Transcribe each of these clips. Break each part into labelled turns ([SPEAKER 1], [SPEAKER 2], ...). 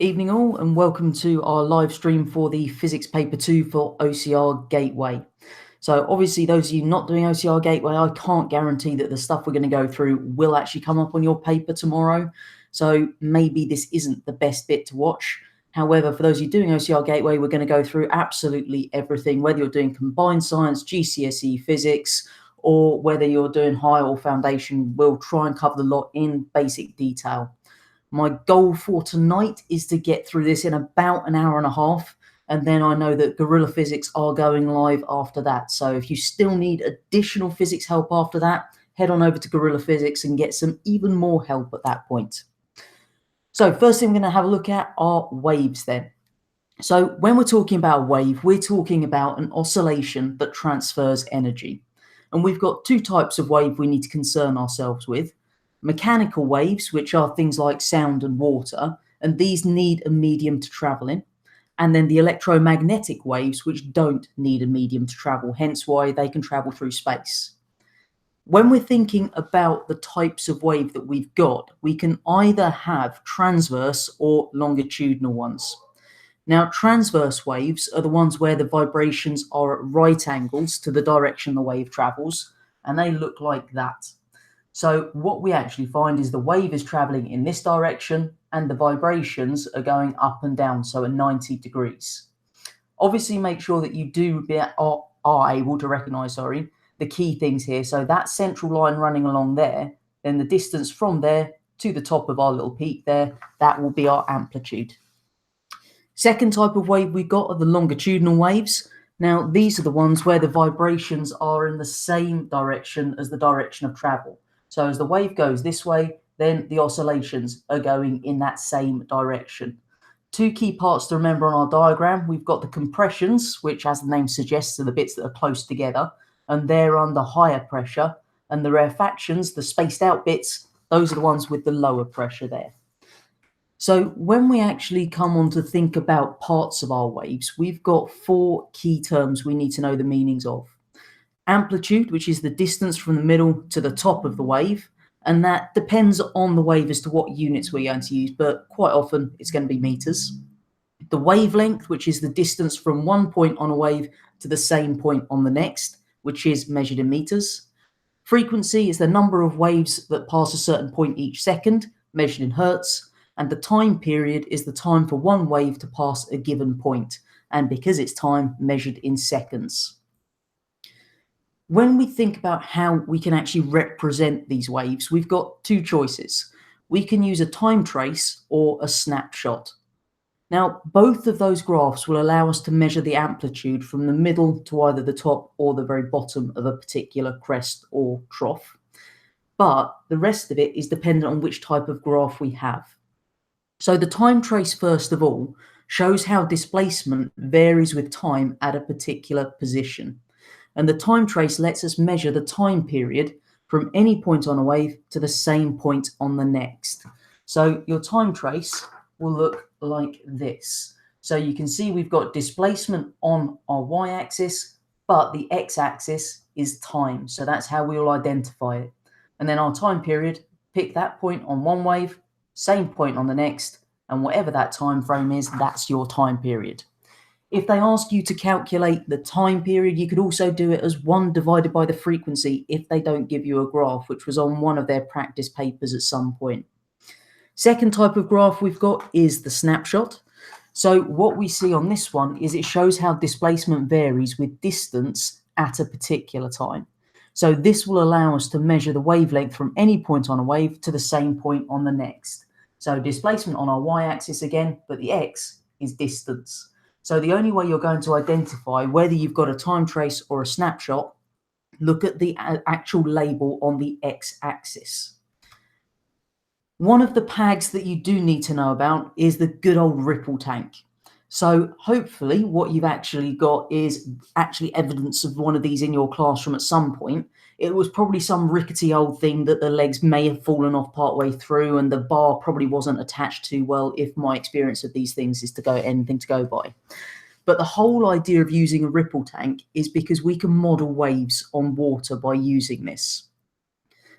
[SPEAKER 1] Evening all, and welcome to our live stream for the Physics Paper 2 for OCR Gateway. So obviously those of you not doing OCR Gateway, I can't guarantee that the stuff we're going to go through will actually come up on your paper tomorrow. So maybe this isn't the best bit to watch. However, for those of you doing OCR Gateway, we're going to go through absolutely everything, whether you're doing combined science, GCSE physics, or whether you're doing high or foundation. We'll try and cover the lot in basic detail. My goal for tonight is to get through this in about an hour and a half, and then I know that Guerrilla Physics are going live after that. So if you still need additional physics help after that, head on over to Guerrilla Physics and get some even more help at that point. So first thing we're going to have a look at are waves then. So when we're talking about a wave, we're talking about an oscillation that transfers energy. And we've got two types of wave we need to concern ourselves with. Mechanical waves, which are things like sound and water, and these need a medium to travel in. And then the electromagnetic waves, which don't need a medium to travel, hence why they can travel through space. When we're thinking about the types of wave that we've got, we can either have transverse or longitudinal ones. Now, transverse waves are the ones where the vibrations are at right angles to the direction the wave travels, and they look like that. So what we actually find is the wave is traveling in this direction and the vibrations are going up and down, so at 90 degrees. Obviously, make sure that you are able to recognize, the key things here. So that central line running along there, then the distance from there to the top of our little peak there, that will be our amplitude. Second type of wave we've got are the longitudinal waves. Now, these are the ones where the vibrations are in the same direction as the direction of travel. So as the wave goes this way, then the oscillations are going in that same direction. Two key parts to remember on our diagram. We've got the compressions, which as the name suggests are the bits that are close together, and they're under higher pressure. And the rarefactions, the spaced out bits, those are the ones with the lower pressure there. So when we actually come on to think about parts of our waves, we've got four key terms we need to know the meanings of. Amplitude, which is the distance from the middle to the top of the wave, and that depends on the wave as to what units we're going to use, but quite often it's going to be meters. The wavelength, which is the distance from one point on a wave to the same point on the next, which is measured in meters. Frequency is the number of waves that pass a certain point each second, measured in hertz, and the time period is the time for one wave to pass a given point, and because it's time, measured in seconds. When we think about how we can actually represent these waves, we've got two choices. We can use a time trace or a snapshot. Now, both of those graphs will allow us to measure the amplitude from the middle to either the top or the very bottom of a particular crest or trough. But the rest of it is dependent on which type of graph we have. So the time trace, first of all, shows how displacement varies with time at a particular position. And the time trace lets us measure the time period from any point on a wave to the same point on the next. So your time trace will look like this. So you can see we've got displacement on our y-axis, but the x-axis is time. So that's how we will identify it. And then our time period, pick that point on one wave, same point on the next, and whatever that time frame is, that's your time period. If they ask you to calculate the time period, you could also do it as 1 divided by the frequency if they don't give you a graph, which was on one of their practice papers at some point. Second type of graph we've got is the snapshot. So what we see on this one is it shows how displacement varies with distance at a particular time. So this will allow us to measure the wavelength from any point on a wave to the same point on the next. So displacement on our y-axis again, but the x is distance. So the only way you're going to identify whether you've got a time trace or a snapshot, look at the actual label on the x-axis. One of the PAGs that you do need to know about is the good old ripple tank. So hopefully what you've actually got is actually evidence of one of these in your classroom at some point. It was probably some rickety old thing that the legs may have fallen off partway through and the bar probably wasn't attached too well, if my experience of these things is to go anything to go by. But the whole idea of using a ripple tank is because we can model waves on water by using this.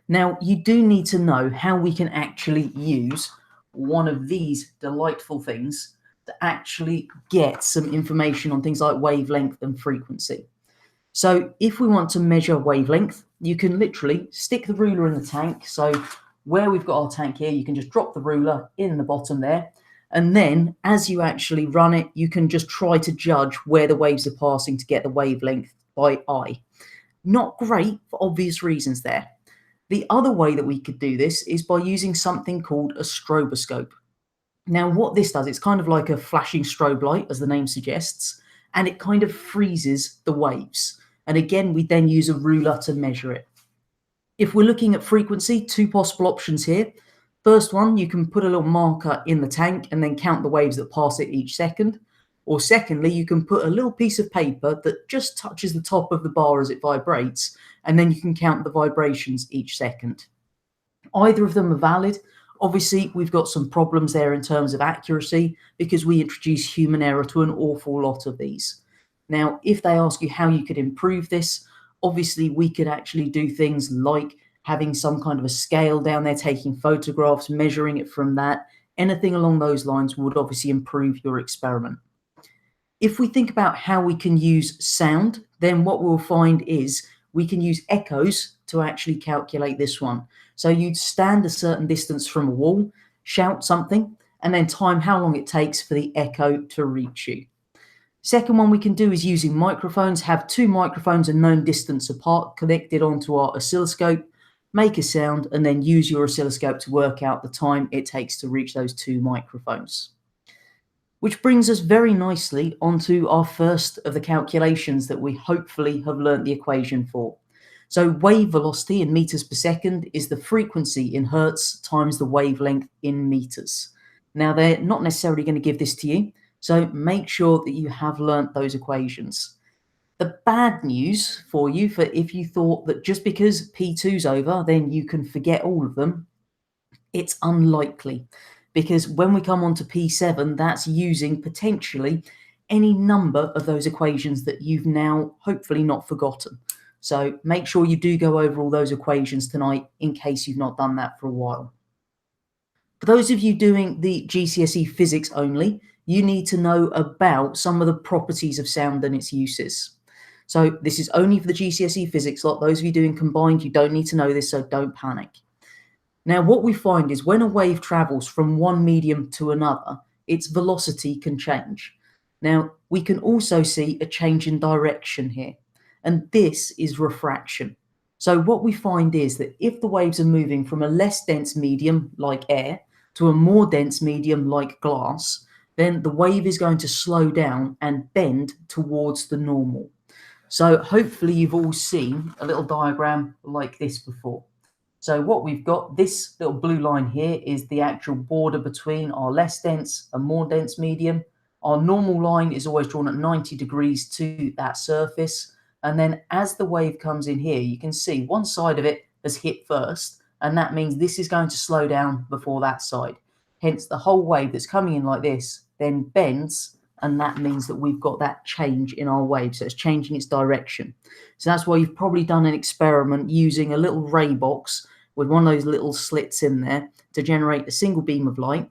[SPEAKER 1] Now, you do need to know how we can actually use one of these delightful things to actually get some information on things like wavelength and frequency. So if we want to measure wavelength, you can literally stick the ruler in the tank. So where we've got our tank here, you can just drop the ruler in the bottom there. And then as you actually run it, you can just try to judge where the waves are passing to get the wavelength by eye. Not great for obvious reasons there. The other way that we could do this is by using something called a stroboscope. Now, what this does, it's kind of like a flashing strobe light, as the name suggests, and it kind of freezes the waves. And again, we then use a ruler to measure it. If we're looking at frequency, two possible options here. First one, you can put a little marker in the tank and then count the waves that pass it each second. Or secondly, you can put a little piece of paper that just touches the top of the bar as it vibrates, and then you can count the vibrations each second. Either of them are valid. Obviously, we've got some problems there in terms of accuracy because we introduce human error to an awful lot of these. Now, if they ask you how you could improve this, obviously we could actually do things like having some kind of a scale down there, taking photographs, measuring it from that. Anything along those lines would obviously improve your experiment. If we think about how we can use sound, then what we'll find is we can use echoes to actually calculate this one. So you'd stand a certain distance from a wall, shout something, and then time how long it takes for the echo to reach you. Second one we can do is using microphones, have two microphones a known distance apart connected onto our oscilloscope, make a sound, and then use your oscilloscope to work out the time it takes to reach those two microphones. Which brings us very nicely onto our first of the calculations that we hopefully have learnt the equation for. So wave velocity in meters per second is the frequency in hertz times the wavelength in meters. Now, they're not necessarily going to give this to you, so make sure that you have learnt those equations. The bad news for you, for if you thought that just because P2's over, then you can forget all of them, it's unlikely. Because when we come on to P7, that's using potentially any number of those equations that you've now hopefully not forgotten. So make sure you do go over all those equations tonight in case you've not done that for a while. For those of you doing the GCSE physics only, you need to know about some of the properties of sound and its uses. So this is only for the GCSE physics lot. Those of you doing combined, you don't need to know this, so don't panic. Now, what we find is when a wave travels from one medium to another, its velocity can change. Now, we can also see a change in direction here, and this is refraction. So what we find is that if the waves are moving from a less dense medium like air to a more dense medium like glass, then the wave is going to slow down and bend towards the normal. So hopefully you've all seen a little diagram like this before. So what we've got, this little blue line here is the actual border between our less dense and more dense medium. Our normal line is always drawn at 90 degrees to that surface. And then as the wave comes in here, you can see one side of it has hit first, and that means this is going to slow down before that side. Hence the whole wave that's coming in like this then bends, and that means that we've got that change in our wave. So it's changing its direction. So that's why you've probably done an experiment using a little ray box with one of those little slits in there to generate a single beam of light.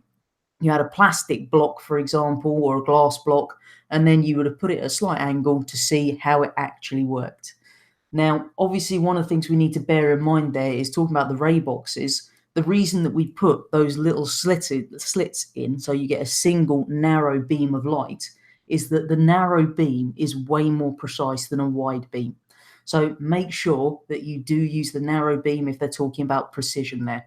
[SPEAKER 1] You had a plastic block, for example, or a glass block, and then you would have put it at a slight angle to see how it actually worked. Now, obviously, one of the things we need to bear in mind there is talking about the ray boxes. The reason that we put those little slits in, so you get a single narrow beam of light, is that the narrow beam is way more precise than a wide beam. So make sure that you do use the narrow beam if they're talking about precision there.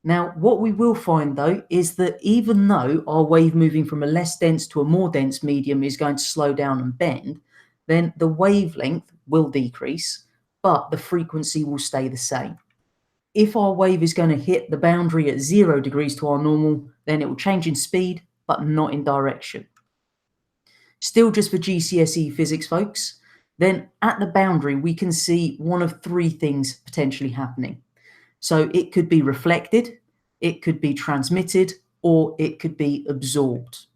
[SPEAKER 1] Now, what we will find, though, is that even though our wave moving from a less dense to a more dense medium is going to slow down and bend, then the wavelength will decrease, but the frequency will stay the same. If our wave is going to hit the boundary at 0 degrees to our normal, then it will change in speed, but not in direction. Still just for GCSE physics, folks, then at the boundary, we can see one of three things potentially happening. So it could be reflected, it could be transmitted, or it could be absorbed.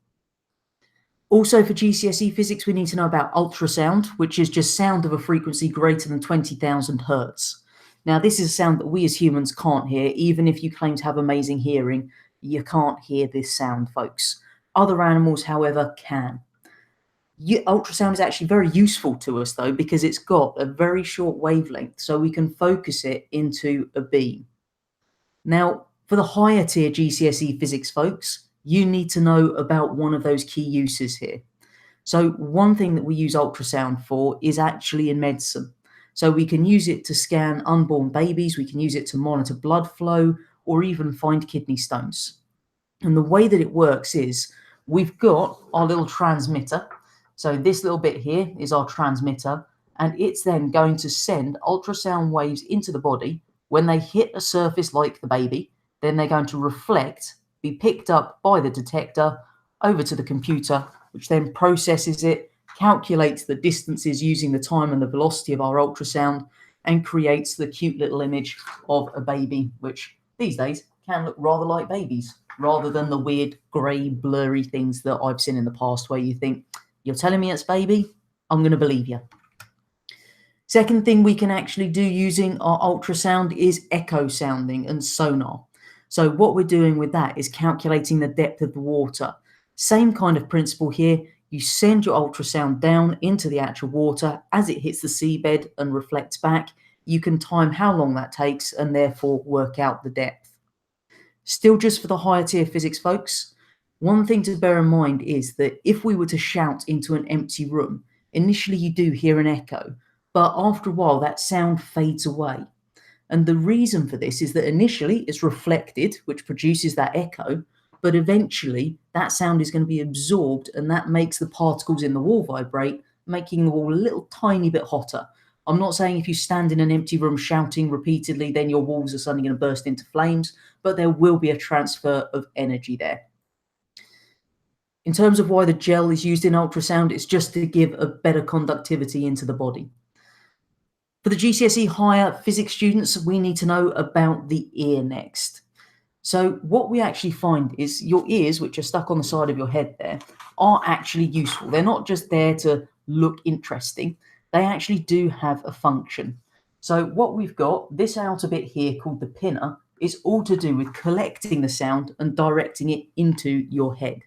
[SPEAKER 1] Also for GCSE physics, we need to know about ultrasound, which is just sound of a frequency greater than 20,000 hertz. Now, this is a sound that we as humans can't hear, even if you claim to have amazing hearing. you can't hear this sound, folks. Other animals, however, can. Ultrasound is actually very useful to us, though, because it's got a very short wavelength, so we can focus it into a beam. Now, for the higher tier GCSE physics folks, you need to know about one of those key uses here. So one thing that we use ultrasound for is actually in medicine. So we can use it to scan unborn babies, we can use it to monitor blood flow, or even find kidney stones. And the way that it works is we've got our little transmitter. So this little bit here is our transmitter, and it's then going to send ultrasound waves into the body. When they hit a surface like the baby, then they're going to reflect, be picked up by the detector over to the computer, which then processes it, calculates the distances using the time and the velocity of our ultrasound, and creates the cute little image of a baby, which these days can look rather like babies, rather than the weird grey blurry things that I've seen in the past where you think, you're telling me it's baby? I'm going to believe you. Second thing we can actually do using our ultrasound is echo sounding and sonar. So what we're doing with that is calculating the depth of the water. Same kind of principle here. You send your ultrasound down into the actual water. As it hits the seabed and reflects back, you can time how long that takes and therefore work out the depth. Still just for the higher tier physics folks, one thing to bear in mind is that if we were to shout into an empty room, initially you do hear an echo, but after a while that sound fades away. And the reason for this is that initially it's reflected, which produces that echo, but eventually that sound is going to be absorbed, and that makes the particles in the wall vibrate, making the wall a little tiny bit hotter. I'm not saying if you stand in an empty room shouting repeatedly, then your walls are suddenly going to burst into flames, but there will be a transfer of energy there. In terms of why the gel is used in ultrasound, it's just to give a better conductivity into the body. For the GCSE higher physics students, we need to know about the ear next. So what we actually find is your ears, which are stuck on the side of your head there, are actually useful. They're not just there to look interesting. They actually do have a function. So what we've got, this outer bit here called the pinna, is all to do with collecting the sound and directing it into your head.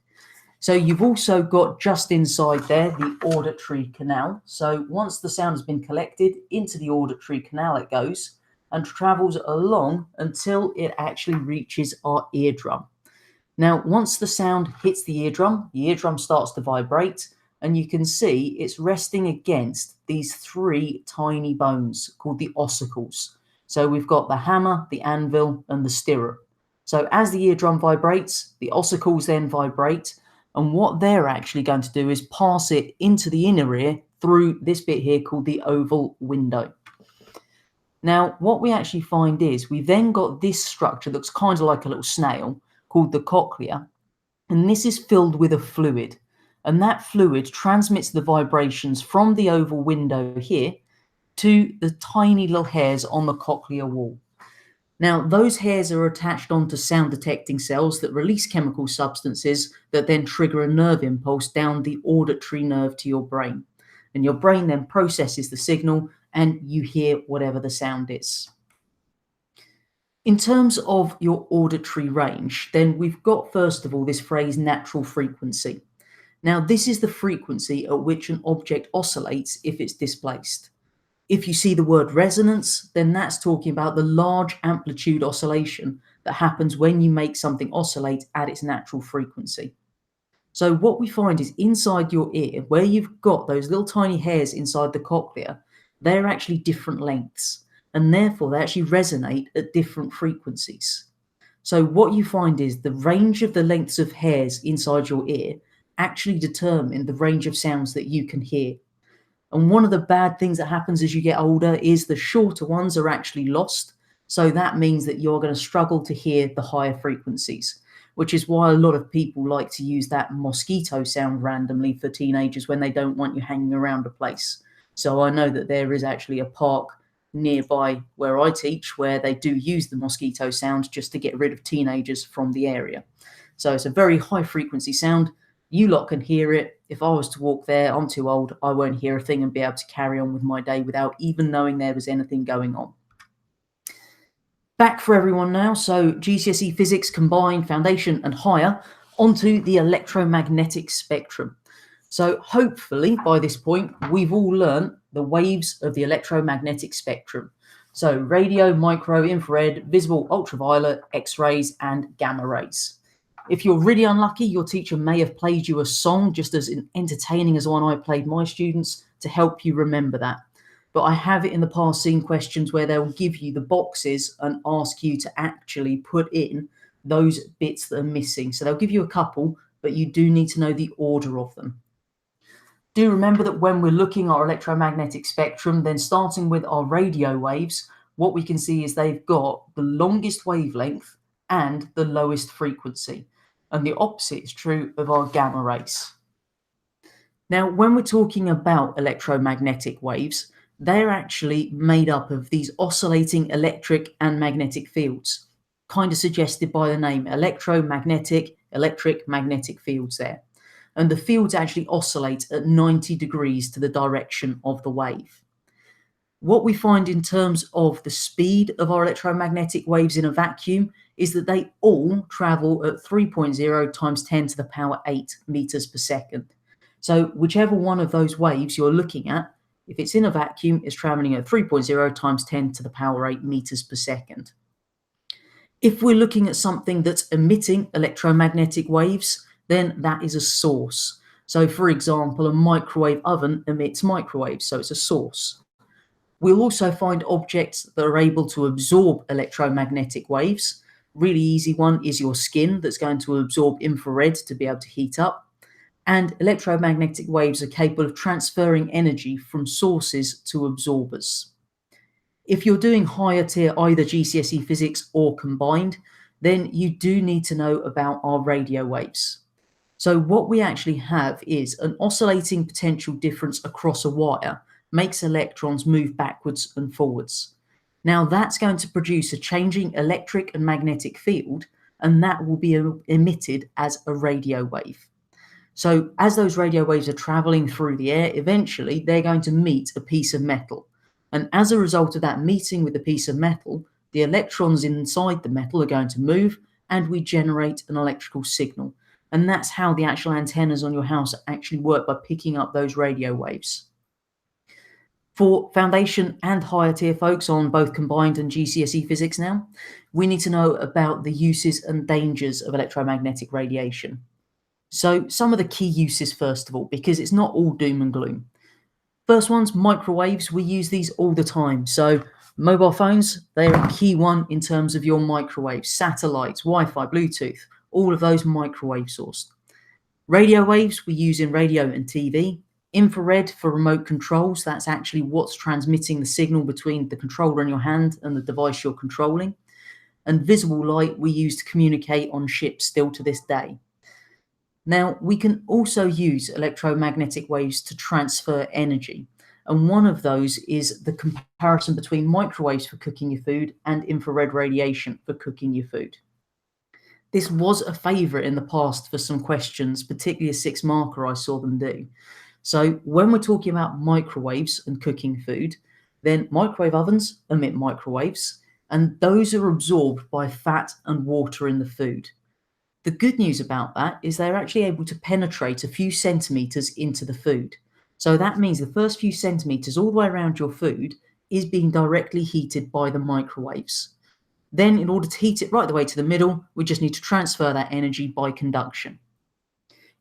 [SPEAKER 1] So you've also got just inside there the auditory canal. So once the sound has been collected, into the auditory canal it goes and travels along until it actually reaches our eardrum. Now, once the sound hits the eardrum starts to vibrate, and you can see it's resting against these three tiny bones called the ossicles. So we've got the hammer, the anvil, and the stirrup. So as the eardrum vibrates, the ossicles then vibrate, and what they're actually going to do is pass it into the inner ear through this bit here called the oval window. Now, what we actually find is we've then got this structure that looks kind of like a little snail called the cochlea, and this is filled with a fluid, and that fluid transmits the vibrations from the oval window here to the tiny little hairs on the cochlear wall. Now, those hairs are attached onto sound detecting cells that release chemical substances that then trigger a nerve impulse down the auditory nerve to your brain. And your brain then processes the signal and you hear whatever the sound is. In terms of your auditory range, then we've got, first of all, this phrase natural frequency. Now, this is the frequency at which an object oscillates if it's displaced. If you see the word resonance, then that's talking about the large amplitude oscillation that happens when you make something oscillate at its natural frequency. So what we find is inside your ear, where you've got those little tiny hairs inside the cochlea, they're actually different lengths, and therefore they actually resonate at different frequencies. So what you find is the range of the lengths of hairs inside your ear actually determine the range of sounds that you can hear. And one of the bad things that happens as you get older is the shorter ones are actually lost. So that means that you're going to struggle to hear the higher frequencies, which is why a lot of people like to use that mosquito sound randomly for teenagers when they don't want you hanging around a place. So I know that there is actually a park nearby where I teach where they do use the mosquito sound just to get rid of teenagers from the area. So it's a very high frequency sound. You lot can hear it. If I was to walk there, I'm too old, I won't hear a thing and be able to carry on with my day without even knowing there was anything going on. Back for everyone now. So GCSE Physics Combined Foundation and Higher onto the electromagnetic spectrum. So hopefully by this point, we've all learnt the waves of the electromagnetic spectrum. So radio, micro, infrared, visible, ultraviolet, X-rays, and gamma rays. If you're really unlucky, your teacher may have played you a song just as entertaining as the one I played my students to help you remember that. But I have in the past seen questions where they'll give you the boxes and ask you to actually put in those bits that are missing. So they'll give you a couple, but you do need to know the order of them. Do remember that when we're looking at our electromagnetic spectrum, then starting with our radio waves, what we can see is they've got the longest wavelength and the lowest frequency. And the opposite is true of our gamma rays. Now, when we're talking about electromagnetic waves, they're actually made up of these oscillating electric and magnetic fields, kind of suggested by the name electromagnetic, electric magnetic fields there. And the fields actually oscillate at 90 degrees to the direction of the wave. What we find in terms of the speed of our electromagnetic waves in a vacuum is that they all travel at 3.0 times 10 to the power 8 meters per second. So whichever one of those waves you're looking at, if it's in a vacuum, it's traveling at 3.0 times 10 to the power 8 meters per second. If we're looking at something that's emitting electromagnetic waves, then that is a source. So for example, a microwave oven emits microwaves, so it's a source. We'll also find objects that are able to absorb electromagnetic waves. Really easy one is your skin that's going to absorb infrared to be able to heat up. And electromagnetic waves are capable of transferring energy from sources to absorbers. If you're doing higher tier either GCSE Physics or combined, then you do need to know about our radio waves. So what we actually have is an oscillating potential difference across a wire makes electrons move backwards and forwards. Now that's going to produce a changing electric and magnetic field, and that will be emitted as a radio wave. So as those radio waves are traveling through the air, eventually they're going to meet a piece of metal. And as a result of that meeting with a piece of metal, the electrons inside the metal are going to move and we generate an electrical signal. And that's how the actual antennas on your house actually work, by picking up those radio waves. For foundation and higher tier folks on both combined and GCSE Physics now, we need to know about the uses and dangers of electromagnetic radiation. So some of the key uses first of all, because it's not all doom and gloom. First one's microwaves. We use these all the time. So mobile phones, they're a key one in terms of your microwaves, satellites, Wi-Fi, Bluetooth, all of those microwave sourced. Radio waves we use in radio and TV. Infrared for remote controls, that's actually what's transmitting the signal between the controller in your hand and the device you're controlling. And visible light we use to communicate on ships still to this day. Now, we can also use electromagnetic waves to transfer energy. And one of those is the comparison between microwaves for cooking your food and infrared radiation for cooking your food. This was a favourite in the past for some questions, particularly a 6 marker I saw them do. So when we're talking about microwaves and cooking food, then microwave ovens emit microwaves, and those are absorbed by fat and water in the food. The good news about that is they're actually able to penetrate a few centimetres into the food. So that means the first few centimetres all the way around your food is being directly heated by the microwaves. Then in order to heat it right the way to the middle, we just need to transfer that energy by conduction.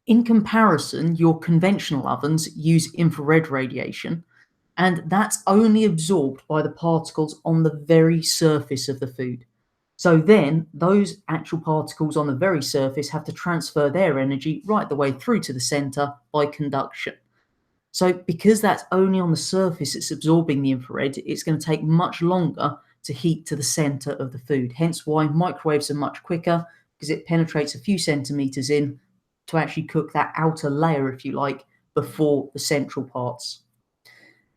[SPEAKER 1] In comparison, your conventional ovens use infrared radiation, and that's only absorbed by the particles on the very surface of the food. So then those actual particles on the very surface have to transfer their energy right the way through to the center by conduction. So because that's only on the surface it's absorbing the infrared, it's going to take much longer to heat to the center of the food. Hence why microwaves are much quicker, because it penetrates a few centimeters in to actually cook that outer layer, if you like, before the central parts.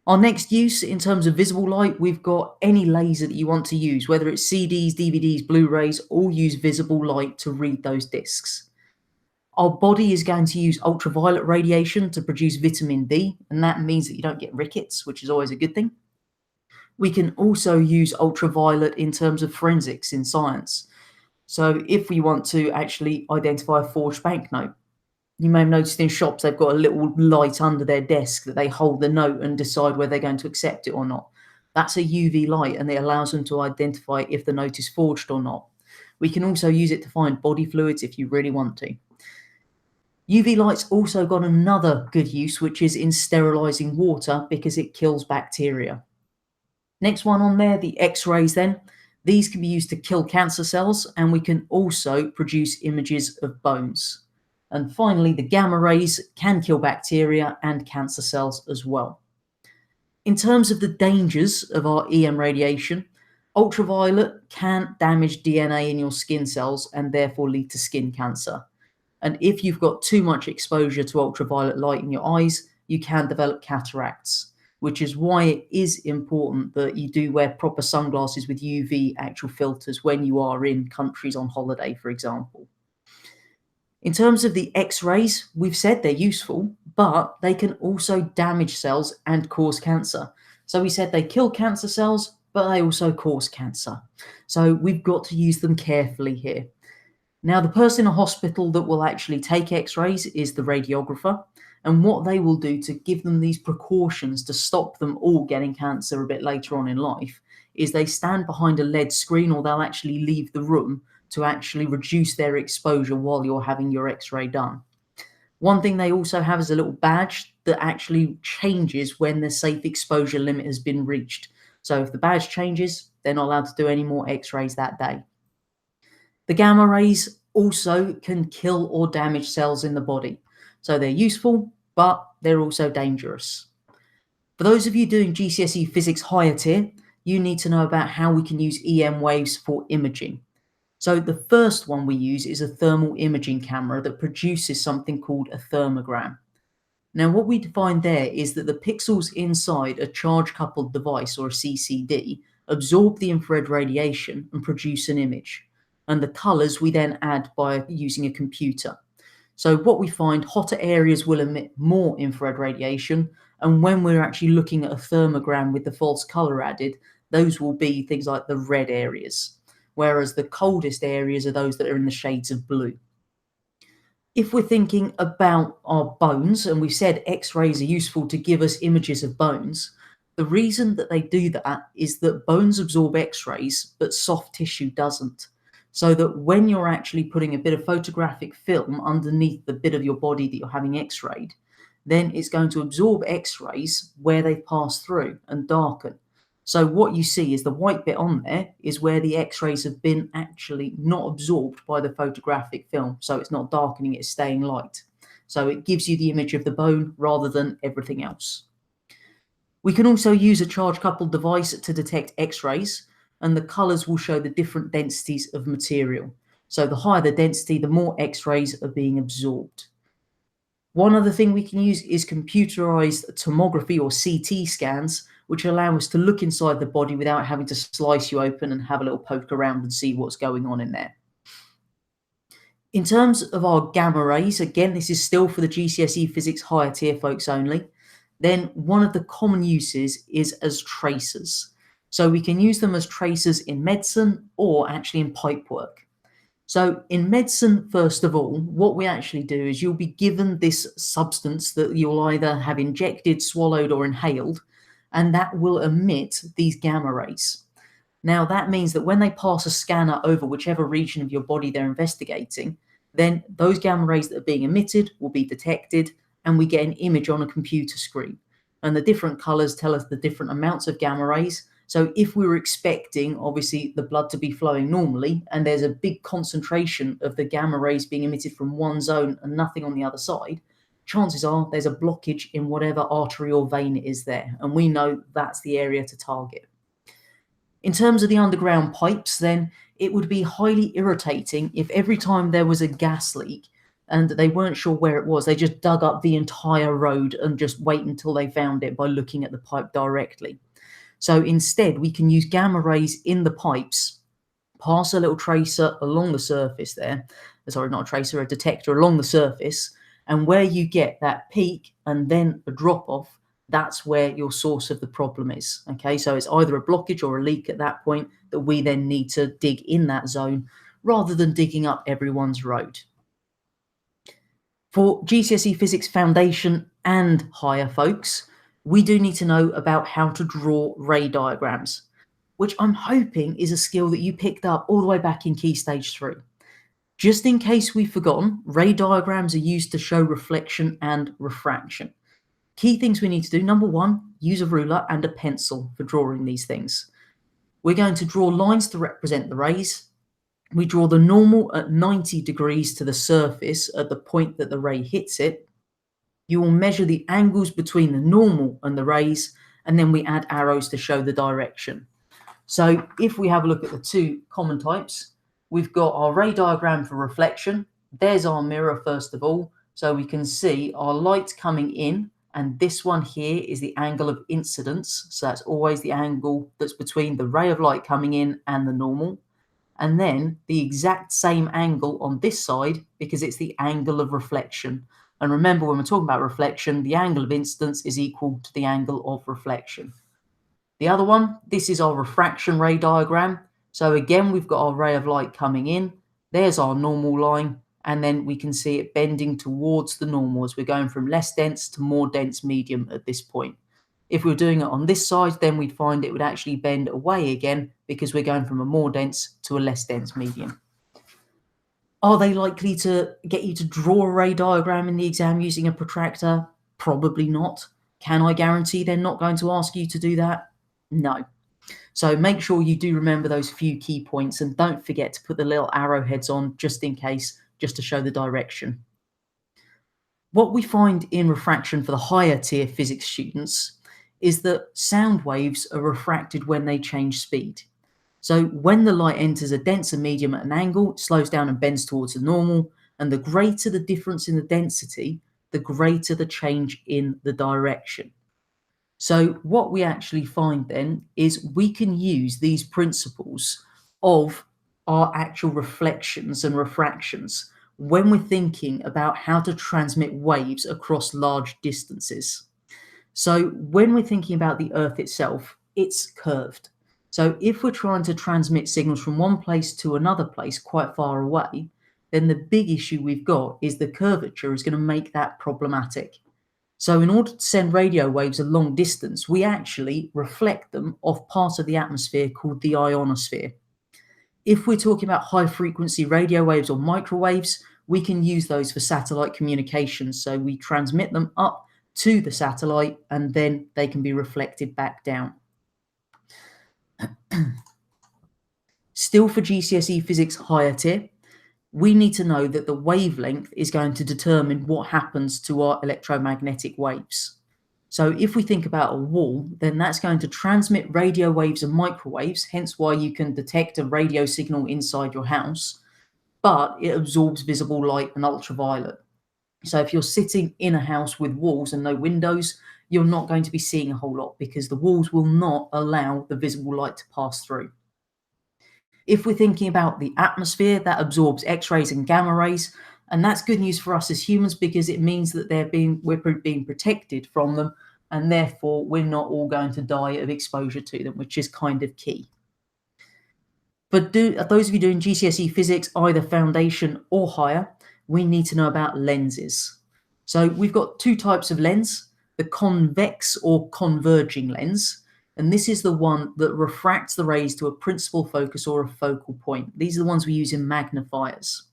[SPEAKER 1] Our next use in terms of visible light, we've got any laser that you want to use, whether it's CDs, DVDs, Blu-rays, all use visible light to read those discs. Our body is going to use ultraviolet radiation to produce vitamin D, and that means that you don't get rickets, which is always a good thing. We can also use ultraviolet in terms of forensics in science. So if we want to actually identify a forged banknote, you may have noticed in shops they've got a little light under their desk that they hold the note and decide whether they're going to accept it or not. That's a UV light, and it allows them to identify if the note is forged or not. We can also use it to find body fluids if you really want to. UV light's also got another good use, which is in sterilizing water because it kills bacteria. Next one on there, the X-rays then. These can be used to kill cancer cells, and we can also produce images of bones. And finally, the gamma rays can kill bacteria and cancer cells as well. In terms of the dangers of our EM radiation, ultraviolet can damage DNA in your skin cells and therefore lead to skin cancer. And if you've got too much exposure to ultraviolet light in your eyes, you can develop cataracts, which is why it is important that you do wear proper sunglasses with UV actual filters when you are in countries on holiday, for example. In terms of the X-rays, we've said they're useful, but they can also damage cells and cause cancer. So we said they kill cancer cells, but they also cause cancer. So we've got to use them carefully here. Now, the person in a hospital that will actually take X-rays is the radiographer, and what they will do to give them these precautions to stop them all getting cancer a bit later on in life is they stand behind a LED screen, or they'll actually leave the room to actually reduce their exposure while you're having your X-ray done. One thing they also have is a little badge that actually changes when the safe exposure limit has been reached. So if the badge changes, they're not allowed to do any more X-rays that day. The gamma rays also can kill or damage cells in the body. So they're useful, but they're also dangerous. For those of you doing GCSE Physics higher tier, you need to know about how we can use EM waves for imaging. So the first one we use is a thermal imaging camera that produces something called a thermogram. Now what we find there is that the pixels inside a charge-coupled device, or a CCD, absorb the infrared radiation and produce an image. And the colours we then add by using a computer. So what we find, hotter areas will emit more infrared radiation, and when we're actually looking at a thermogram with the false colour added, those will be things like the red areas. Whereas the coldest areas are those that are in the shades of blue. If we're thinking about our bones, and we said X-rays are useful to give us images of bones, the reason that they do that is that bones absorb X-rays, but soft tissue doesn't. So that when you're actually putting a bit of photographic film underneath the bit of your body that you're having X-rayed, then it's going to absorb X-rays where they pass through and darken. So what you see is the white bit on there is where the X-rays have been actually not absorbed by the photographic film. So it's not darkening, it's staying light. So it gives you the image of the bone rather than everything else. We can also use a charge-coupled device to detect X-rays, and the colours will show the different densities of material. So the higher the density, the more X-rays are being absorbed. One other thing we can use is computerized tomography, or CT scans, which allow us to look inside the body without having to slice you open and have a little poke around and see what's going on in there. In terms of our gamma rays, again, this is still for the GCSE Physics higher tier folks only, then one of the common uses is as tracers. So we can use them as tracers in medicine or actually in pipework. So in medicine, first of all, what we actually do is you'll be given this substance that you'll either have injected, swallowed, or inhaled, and that will emit these gamma rays. Now that means that when they pass a scanner over whichever region of your body they're investigating, then those gamma rays that are being emitted will be detected, and we get an image on a computer screen. And the different colors tell us the different amounts of gamma rays. So if we were expecting, obviously, the blood to be flowing normally, and there's a big concentration of the gamma rays being emitted from one zone and nothing on the other side, chances are there's a blockage in whatever artery or vein it is there, and we know that's the area to target. In terms of the underground pipes, then, it would be highly irritating if every time there was a gas leak and they weren't sure where it was, they just dug up the entire road and just wait until they found it by looking at the pipe directly. So instead, we can use gamma rays in the pipes, pass a little tracer along the surface there, sorry, not a tracer, a detector along the surface, and where you get that peak and then a drop off, that's where your source of the problem is. Okay, so it's either a blockage or a leak at that point that we then need to dig in that zone rather than digging up everyone's road. For GCSE Physics Foundation and higher folks, we do need to know about how to draw ray diagrams, which I'm hoping is a skill that you picked up all the way back in Key Stage 3. Just in case we've forgotten, ray diagrams are used to show reflection and refraction. Key things we need to do: number one, use a ruler and a pencil for drawing these things. We're going to draw lines to represent the rays. We draw the normal at 90 degrees to the surface at the point that the ray hits it. You will measure the angles between the normal and the rays, and then we add arrows to show the direction. So if we have a look at the two common types, we've got our ray diagram for reflection. There's our mirror first of all, so we can see our light coming in, and this one here is the angle of incidence. So that's always the angle that's between the ray of light coming in and the normal. And then the exact same angle on this side because it's the angle of reflection. And remember, when we're talking about reflection, the angle of incidence is equal to the angle of reflection. The other one, this is our refraction ray diagram. So again, we've got our ray of light coming in. There's our normal line. And then we can see it bending towards the normal as we're going from less dense to more dense medium at this point. If we were doing it on this side, then we'd find it would actually bend away again because we're going from a more dense to a less dense medium. Are they likely to get you to draw a ray diagram in the exam using a protractor? Probably not. Can I guarantee they're not going to ask you to do that? No. So make sure you do remember those few key points and don't forget to put the little arrowheads on just in case, just to show the direction. What we find in refraction for the higher tier physics students is that sound waves are refracted when they change speed. So when the light enters a denser medium at an angle, it slows down and bends towards the normal, and the greater the difference in the density, the greater the change in the direction. So what we actually find then is we can use these principles of our actual reflections and refractions when we're thinking about how to transmit waves across large distances. So when we're thinking about the Earth itself, it's curved. So if we're trying to transmit signals from one place to another place quite far away, then the big issue we've got is the curvature is going to make that problematic. So in order to send radio waves a long distance, we actually reflect them off part of the atmosphere called the ionosphere. If we're talking about high frequency radio waves or microwaves, we can use those for satellite communications. So we transmit them up to the satellite and then they can be reflected back down. Still for GCSE Physics higher tier, we need to know that the wavelength is going to determine what happens to our electromagnetic waves. So if we think about a wall, then that's going to transmit radio waves and microwaves, hence why you can detect a radio signal inside your house, but it absorbs visible light and ultraviolet. So if you're sitting in a house with walls and no windows, you're not going to be seeing a whole lot because the walls will not allow the visible light to pass through. If we're thinking about the atmosphere, that absorbs X-rays and gamma rays, and that's good news for us as humans because it means that we're being protected from them, and therefore we're not all going to die of exposure to them, which is kind of key. But those of you doing GCSE Physics, either foundation or higher, we need to know about lenses. So we've got two types of lens, the convex or converging lens, and this is the one that refracts the rays to a principal focus or a focal point. These are the ones we use in magnifiers.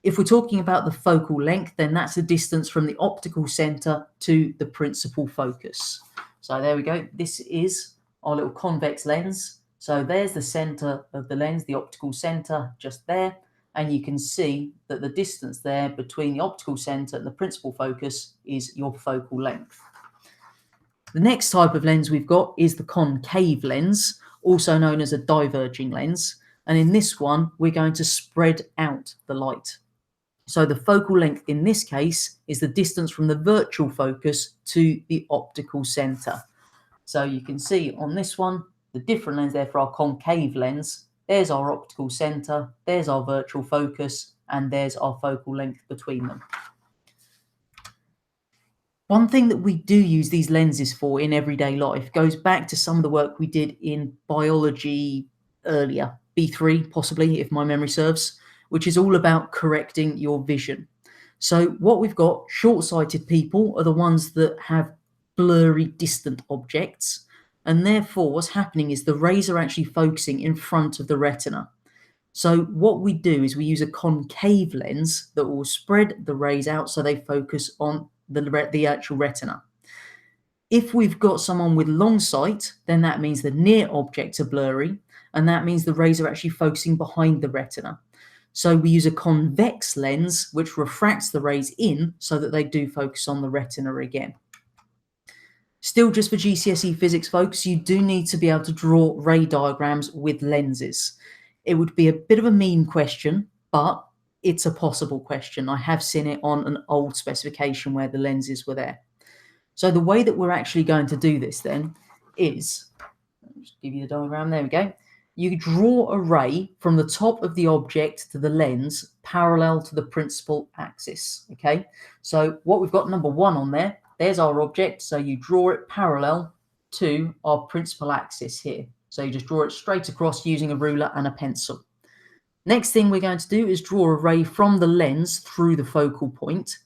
[SPEAKER 1] If we're talking about the focal length, then that's the distance from the optical center to the principal focus. So there we go. This is our little convex lens. So there's the center of the lens, the optical center just there. And you can see that the distance there between the optical center and the principal focus is your focal length. The next type of lens we've got is the concave lens, also known as a diverging lens. And in this one, we're going to spread out the light. So the focal length in this case is the distance from the virtual focus to the optical center. So you can see on this one, the different lens there for our concave lens. There's our optical center, there's our virtual focus, and there's our focal length between them. One thing that we do use these lenses for in everyday life goes back to some of the work we did in biology earlier, B3 possibly, if my memory serves, which is all about correcting your vision. So what we've got, short-sighted people are the ones that have blurry, distant objects, and therefore what's happening is the rays are actually focusing in front of the retina. So what we do is we use a concave lens that will spread the rays out so they focus on the actual retina. If we've got someone with long sight, then that means the near objects are blurry, and that means the rays are actually focusing behind the retina. So we use a convex lens which refracts the rays in so that they do focus on the retina again. Still, just for GCSE physics folks, you do need to be able to draw ray diagrams with lenses. It would be a bit of a mean question, but it's a possible question. I have seen it on an old specification where the lenses were there. So the way that we're actually going to do this then is, I'll just give you the diagram, there we go. You draw a ray from the top of the object to the lens parallel to the principal axis, okay? So what we've got, number one on there, there's our object, so you draw it parallel to our principal axis here. So you just draw it straight across using a ruler and a pencil. Next thing we're going to do is draw a ray from the lens through the focal point.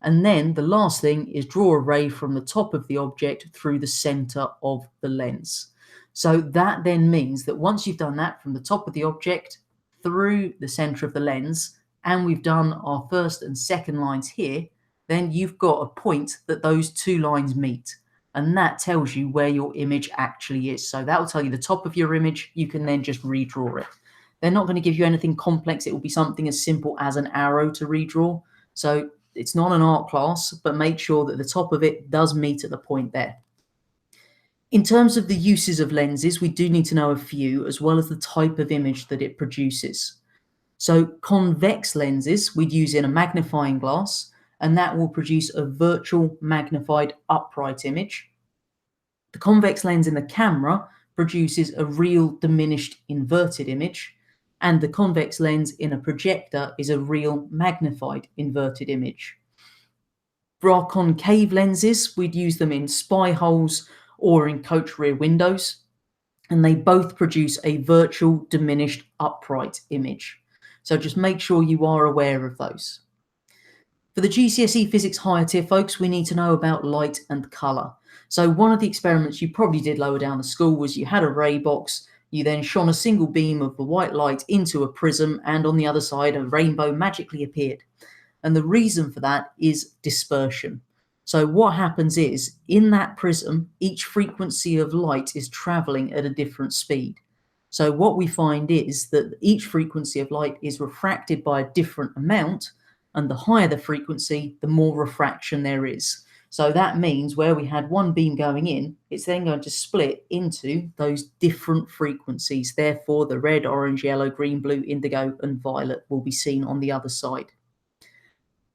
[SPEAKER 1] And then the last thing is draw a ray from the top of the object through the center of the lens. So that then means that once you've done that from the top of the object through the center of the lens, and we've done our first and second lines here, then you've got a point that those two lines meet. And that tells you where your image actually is. So that will tell you the top of your image. You can then just redraw it. They're not going to give you anything complex. It will be something as simple as an arrow to redraw. So it's not an art class, but make sure that the top of it does meet at the point there. In terms of the uses of lenses, we do need to know a few, as well as the type of image that it produces. So convex lenses we'd use in a magnifying glass, and that will produce a virtual magnified upright image. The convex lens in the camera produces a real diminished inverted image, and the convex lens in a projector is a real magnified inverted image. For our concave lenses, we'd use them in spy holes or in coach rear windows, and they both produce a virtual diminished upright image. So just make sure you are aware of those. For the GCSE physics higher tier folks, we need to know about light and colour. So one of the experiments you probably did lower down the school was you had a ray box, you then shone a single beam of the white light into a prism, and on the other side a rainbow magically appeared. And the reason for that is dispersion. So what happens is, in that prism, each frequency of light is travelling at a different speed. So what we find is that each frequency of light is refracted by a different amount, and the higher the frequency, the more refraction there is. So that means where we had one beam going in, it's then going to split into those different frequencies. Therefore, the red, orange, yellow, green, blue, indigo, and violet will be seen on the other side.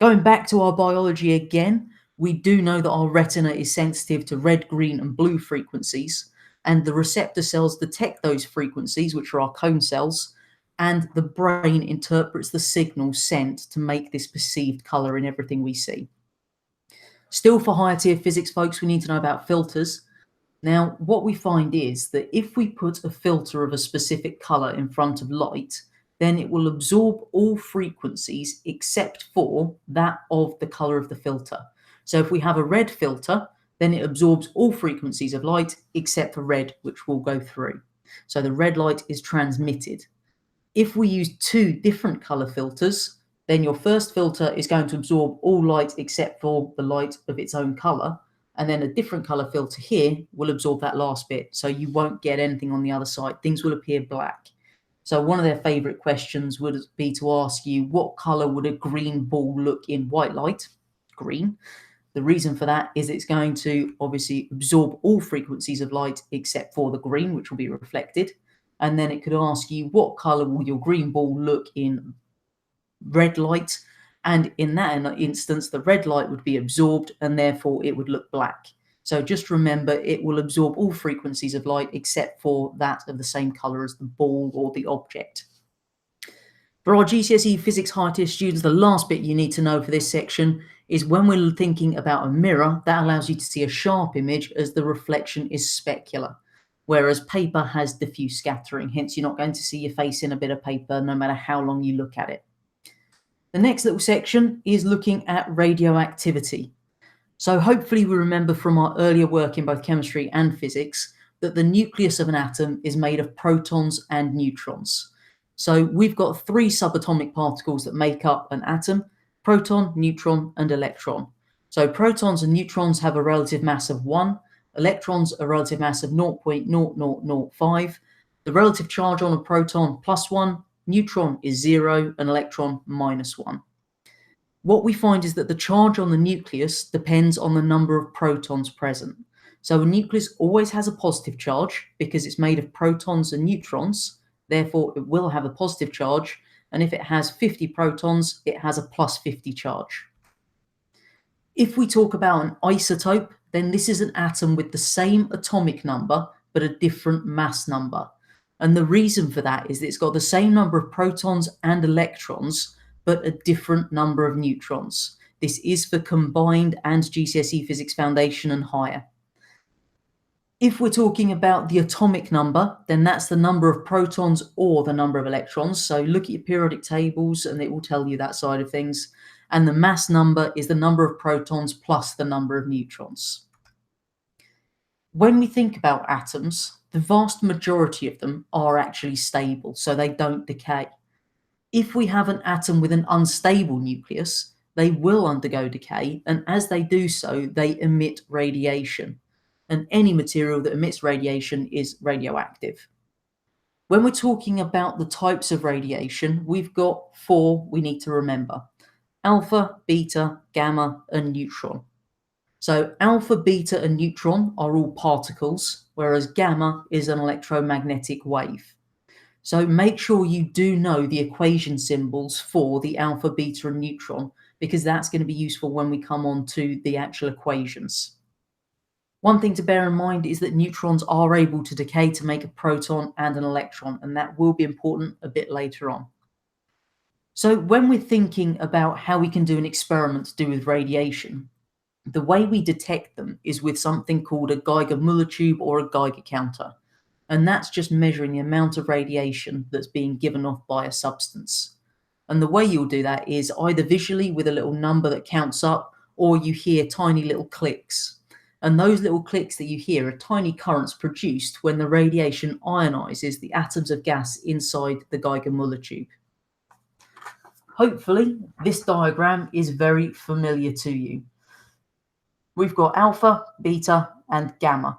[SPEAKER 1] Going back to our biology again, we do know that our retina is sensitive to red, green, and blue frequencies, and the receptor cells detect those frequencies, which are our cone cells, and the brain interprets the signals sent to make this perceived colour in everything we see. Still, for higher tier physics folks, we need to know about filters. Now, what we find is that if we put a filter of a specific colour in front of light, then it will absorb all frequencies except for that of the colour of the filter. So if we have a red filter, then it absorbs all frequencies of light except for red, which will go through. So the red light is transmitted. If we use two different colour filters, then your first filter is going to absorb all light except for the light of its own colour, and then a different colour filter here will absorb that last bit, so you won't get anything on the other side. Things will appear black. So one of their favourite questions would be to ask you, what colour would a green ball look in white light? Green. The reason for that is it's going to obviously absorb all frequencies of light except for the green, which will be reflected. And then it could ask you, what colour will your green ball look in red light? And in that instance, the red light would be absorbed and therefore it would look black. So just remember, it will absorb all frequencies of light except for that of the same colour as the ball or the object. For our GCSE physics higher tier students, the last bit you need to know for this section is when we're thinking about a mirror, that allows you to see a sharp image as the reflection is specular, whereas paper has diffuse scattering, hence you're not going to see your face in a bit of paper no matter how long you look at it. The next little section is looking at radioactivity. So hopefully we remember from our earlier work in both chemistry and physics that the nucleus of an atom is made of protons and neutrons. So we've got three subatomic particles that make up an atom: proton, neutron, and electron. So protons and neutrons have a relative mass of 1, electrons a relative mass of 0.0005. The relative charge on a proton +1, neutron is 0, and electron -1. What we find is that the charge on the nucleus depends on the number of protons present. So a nucleus always has a positive charge because it's made of protons and neutrons, therefore it will have a positive charge, and if it has 50 protons, it has a +50 charge. If we talk about an isotope, then this is an atom with the same atomic number but a different mass number. And the reason for that is that it's got the same number of protons and electrons, but a different number of neutrons. This is for combined and GCSE Physics Foundation and higher. If we're talking about the atomic number, then that's the number of protons or the number of electrons. So look at your periodic tables and it will tell you that side of things. And the mass number is the number of protons plus the number of neutrons. When we think about atoms, the vast majority of them are actually stable, so they don't decay. If we have an atom with an unstable nucleus, they will undergo decay, and as they do so, they emit radiation. And any material that emits radiation is radioactive. When we're talking about the types of radiation, we've got 4 we need to remember: alpha, beta, gamma, and neutron. So alpha, beta, and neutron are all particles, whereas gamma is an electromagnetic wave. So make sure you do know the equation symbols for the alpha, beta, and neutron, because that's going to be useful when we come on to the actual equations. One thing to bear in mind is that neutrons are able to decay to make a proton and an electron, and that will be important a bit later on. So when we're thinking about how we can do an experiment to do with radiation, the way we detect them is with something called a Geiger-Müller tube or a Geiger counter. And that's just measuring the amount of radiation that's being given off by a substance. And the way you'll do that is either visually with a little number that counts up, or you hear tiny little clicks. And those little clicks that you hear are tiny currents produced when the radiation ionizes the atoms of gas inside the Geiger-Müller tube. Hopefully, this diagram is very familiar to you. We've got alpha, beta, and gamma.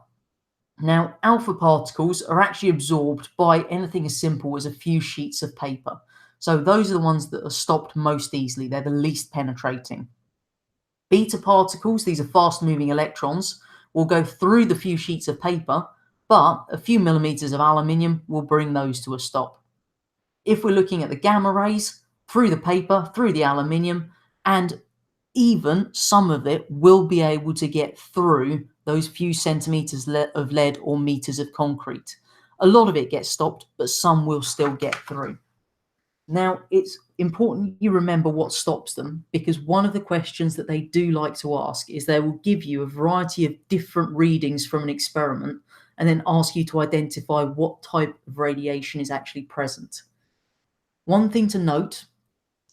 [SPEAKER 1] Now, alpha particles are actually absorbed by anything as simple as a few sheets of paper. So those are the ones that are stopped most easily. They're the least penetrating. Beta particles, these are fast-moving electrons, will go through the few sheets of paper, but a few millimeters of aluminium will bring those to a stop. If we're looking at the gamma rays, through the paper, through the aluminium, and even some of it will be able to get through those few centimeters of lead or meters of concrete. A lot of it gets stopped, but some will still get through. Now, it's important you remember what stops them, because one of the questions that they do like to ask is they will give you a variety of different readings from an experiment and then ask you to identify what type of radiation is actually present. One thing to note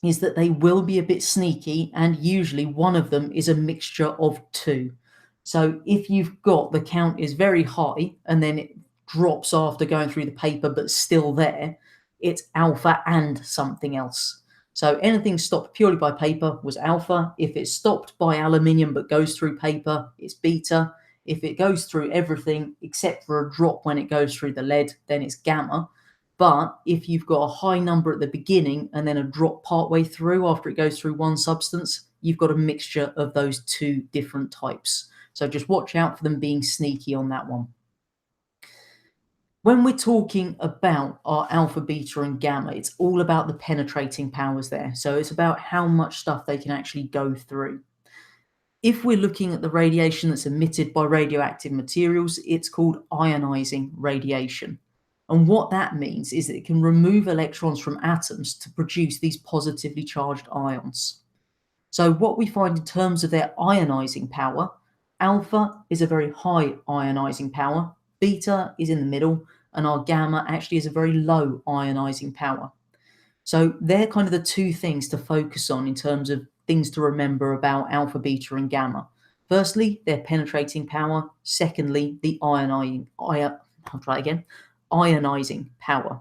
[SPEAKER 1] is that they will be a bit sneaky, and usually one of them is a mixture of 2. So if you've got the count is very high and then it drops after going through the paper but still there, it's alpha and something else. So anything stopped purely by paper was alpha. If it's stopped by aluminium but goes through paper, it's beta. If it goes through everything except for a drop when it goes through the lead, then it's gamma. But if you've got a high number at the beginning and then a drop partway through after it goes through one substance, you've got a mixture of those 2 different types. So just watch out for them being sneaky on that one. When we're talking about our alpha, beta, and gamma, it's all about the penetrating powers there. So it's about how much stuff they can actually go through. If we're looking at the radiation that's emitted by radioactive materials, it's called ionizing radiation. And what that means is that it can remove electrons from atoms to produce these positively charged ions. So what we find in terms of their ionizing power, alpha is a very high ionizing power, beta is in the middle, and our gamma actually is a very low ionizing power. So they're kind of the two things to focus on in terms of things to remember about alpha, beta, and gamma. Firstly, their penetrating power. Secondly, the ionizing power.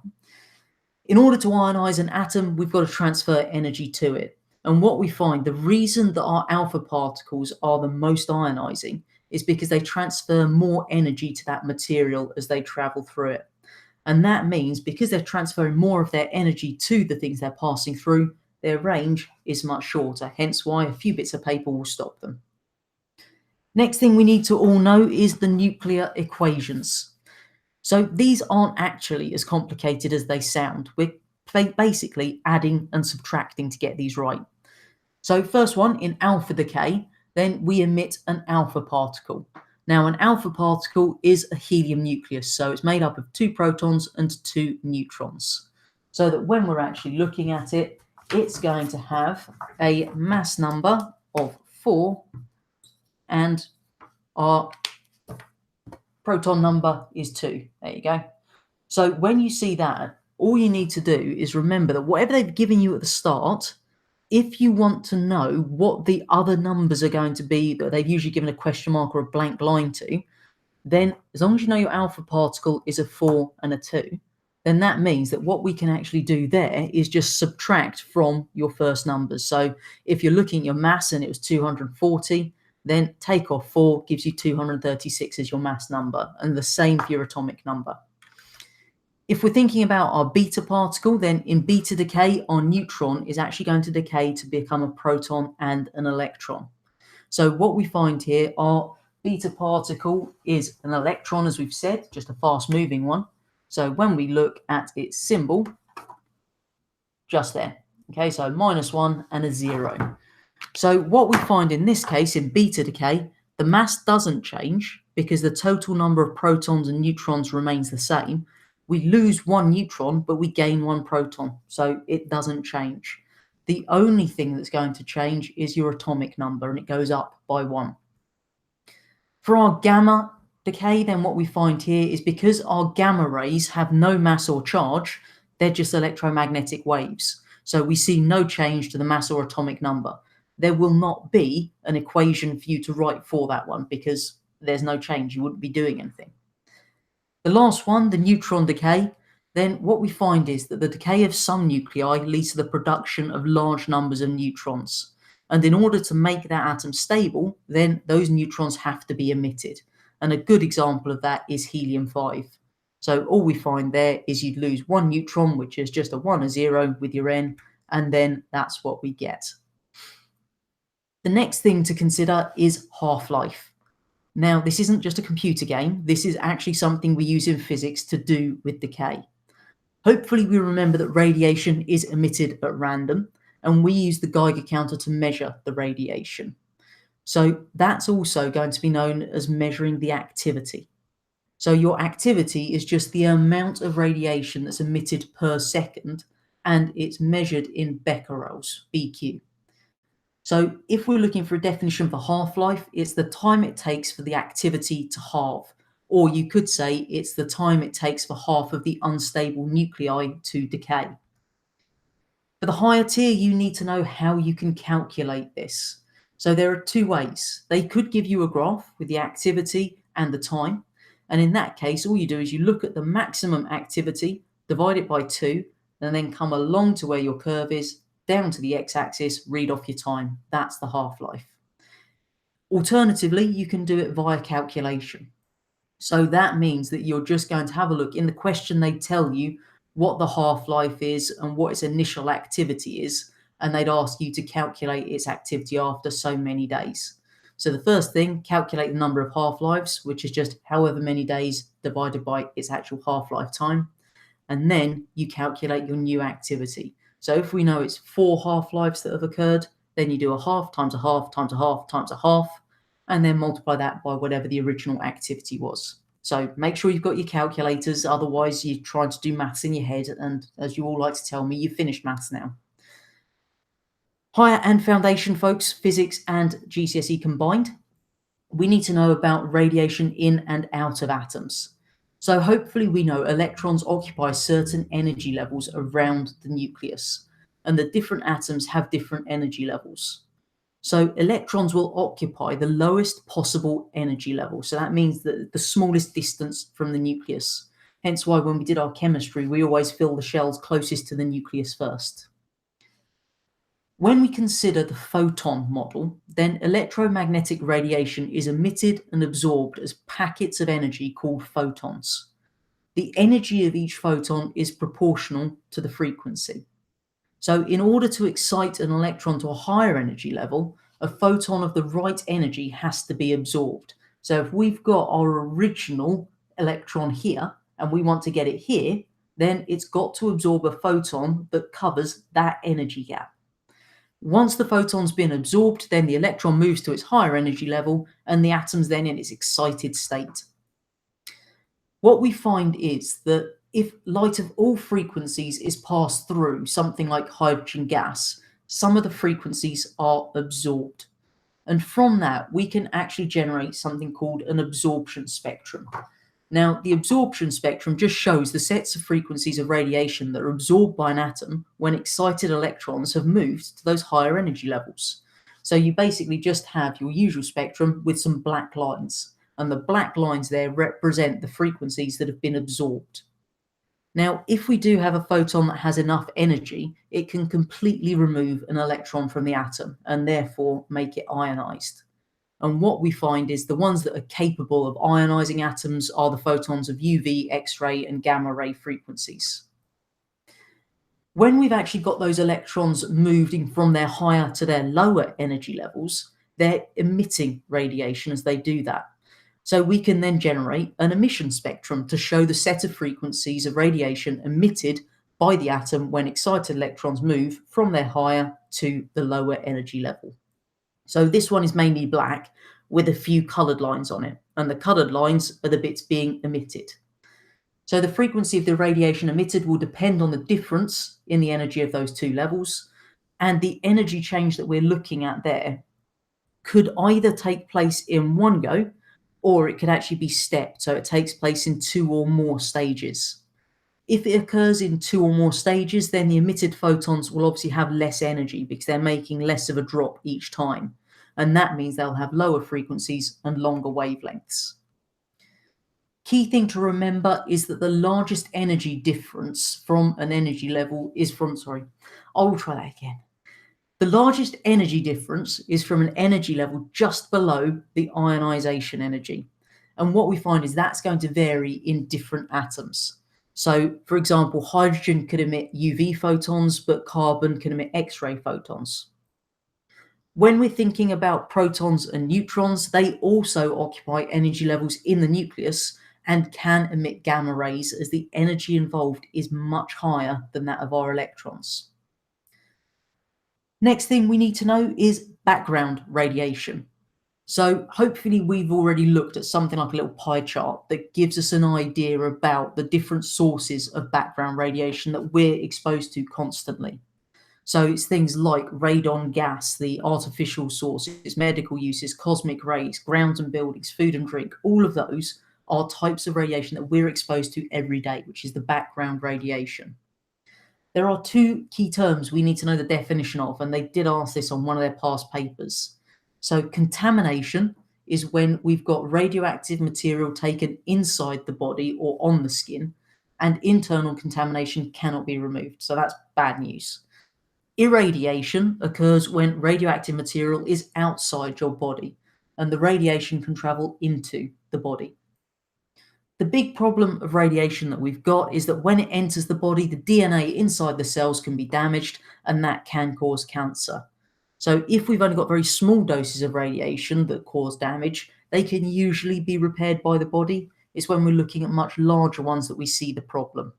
[SPEAKER 1] In order to ionize an atom, we've got to transfer energy to it. And what we find, the reason that our alpha particles are the most ionizing is because they transfer more energy to that material as they travel through it. And that means because they're transferring more of their energy to the things they're passing through, their range is much shorter, hence why a few bits of paper will stop them. Next thing we need to all know is the nuclear equations. So these aren't actually as complicated as they sound. We're basically adding and subtracting to get these right. So first one, in alpha decay, then we emit an alpha particle. Now, an alpha particle is a helium nucleus, so it's made up of 2 protons and 2 neutrons. So that when we're actually looking at it, it's going to have a mass number of 4, and our proton number is 2. There you go. So when you see that, all you need to do is remember that whatever they've given you at the start, if you want to know what the other numbers are going to be that they've usually given a question mark or a blank line to, then as long as you know your alpha particle is a 4 and a 2, then that means that what we can actually do there is just subtract from your first numbers. So if you're looking at your mass and it was 240, then take off 4 gives you 236 as your mass number, and the same for your atomic number. If we're thinking about our beta particle, then in beta decay, our neutron is actually going to decay to become a proton and an electron. So what we find here, our beta particle is an electron, as we've said, just a fast-moving one. So when we look at its symbol, just there. Okay, so -1 and a 0. So what we find in this case, in beta decay, the mass doesn't change because the total number of protons and neutrons remains the same. We lose 1 neutron, but we gain 1 proton, so it doesn't change. The only thing that's going to change is your atomic number, and it goes up by 1. For our gamma decay, then what we find here is because our gamma rays have no mass or charge, they're just electromagnetic waves. So we see no change to the mass or atomic number. There will not be an equation for you to write for that one because there's no change. You wouldn't be doing anything. The last one, the neutron decay, then what we find is that the decay of some nuclei leads to the production of large numbers of neutrons. And in order to make that atom stable, then those neutrons have to be emitted. And a good example of that is helium-5. So all we find there is you'd lose 1 neutron, which is just a 1 or 0 with your N, and then that's what we get. The next thing to consider is half-life. Now, this isn't just a computer game. This is actually something we use in physics to do with decay. Hopefully, we remember that radiation is emitted at random, and we use the Geiger counter to measure the radiation. So that's also going to be known as measuring the activity. So your activity is just the amount of radiation that's emitted per second, and it's measured in becquerels, BQ. So if we're looking for a definition for half-life, it's the time it takes for the activity to halve. Or you could say it's the time it takes for half of the unstable nuclei to decay. For the higher tier, you need to know how you can calculate this. So there are 2 ways. They could give you a graph with the activity and the time. And in that case, all you do is you look at the maximum activity, divide it by 2, and then come along to where your curve is, down to the x-axis, read off your time. That's the half-life. Alternatively, you can do it via calculation. So that means that you're just going to have a look. In the question, they tell you what the half-life is and what its initial activity is, and they'd ask you to calculate its activity after so many days. So the first thing, calculate the number of half-lives, which is just however many days divided by its actual half-life time. And then you calculate your new activity. So if we know it's 4 half-lives that have occurred, then you do a half times a half times a half times a half, and then multiply that by whatever the original activity was. So make sure you've got your calculators, otherwise you're trying to do maths in your head, and as you all like to tell me, you've finished maths now. Higher and foundation folks, physics and GCSE combined, we need to know about radiation in and out of atoms. So hopefully we know electrons occupy certain energy levels around the nucleus, and the different atoms have different energy levels. So electrons will occupy the lowest possible energy level. So that means that the smallest distance from the nucleus. Hence why when we did our chemistry, we always fill the shells closest to the nucleus first. When we consider the photon model, then electromagnetic radiation is emitted and absorbed as packets of energy called photons. The energy of each photon is proportional to the frequency. So in order to excite an electron to a higher energy level, a photon of the right energy has to be absorbed. So if we've got our original electron here and we want to get it here, then it's got to absorb a photon that covers that energy gap. Once the photon's been absorbed, then the electron moves to its higher energy level and the atom's then in its excited state. What we find is that if light of all frequencies is passed through something like hydrogen gas, some of the frequencies are absorbed. And from that, we can actually generate something called an absorption spectrum. Now, the absorption spectrum just shows the sets of frequencies of radiation that are absorbed by an atom when excited electrons have moved to those higher energy levels. So you basically just have your usual spectrum with some black lines, and the black lines there represent the frequencies that have been absorbed. Now, if we do have a photon that has enough energy, it can completely remove an electron from the atom and therefore make it ionized. And what we find is the ones that are capable of ionizing atoms are the photons of UV, X-ray, and gamma ray frequencies. When we've actually got those electrons moving from their higher to their lower energy levels, they're emitting radiation as they do that. So we can then generate an emission spectrum to show the set of frequencies of radiation emitted by the atom when excited electrons move from their higher to the lower energy level. So this one is mainly black with a few coloured lines on it, and the coloured lines are the bits being emitted. So the frequency of the radiation emitted will depend on the difference in the energy of those two levels, and the energy change that we're looking at there could either take place in one go, or it could actually be stepped, so it takes place in two or more stages. If it occurs in two or more stages, then the emitted photons will obviously have less energy because they're making less of a drop each time. And that means they'll have lower frequencies and longer wavelengths. Key thing to remember is that the largest energy difference from an energy level is from, The largest energy difference is from an energy level just below the ionization energy. And what we find is that's going to vary in different atoms. So, for example, hydrogen could emit UV photons, but carbon can emit X-ray photons. When we're thinking about protons and neutrons, they also occupy energy levels in the nucleus and can emit gamma rays as the energy involved is much higher than that of our electrons. Next thing we need to know is background radiation. So hopefully we've already looked at something like a little pie chart that gives us an idea about the different sources of background radiation that we're exposed to constantly. So it's things like radon gas, the artificial sources, medical uses, cosmic rays, grounds and buildings, food and drink. All of those are types of radiation that we're exposed to every day, which is the background radiation. There are two key terms we need to know the definition of, and they did ask this on one of their past papers. So contamination is when we've got radioactive material taken inside the body or on the skin, and internal contamination cannot be removed. So that's bad news. Irradiation occurs when radioactive material is outside your body, and the radiation can travel into the body. The big problem of radiation that we've got is that when it enters the body, the DNA inside the cells can be damaged, and that can cause cancer. So if we've only got very small doses of radiation that cause damage, they can usually be repaired by the body. It's when we're looking at much larger ones that we see the problem.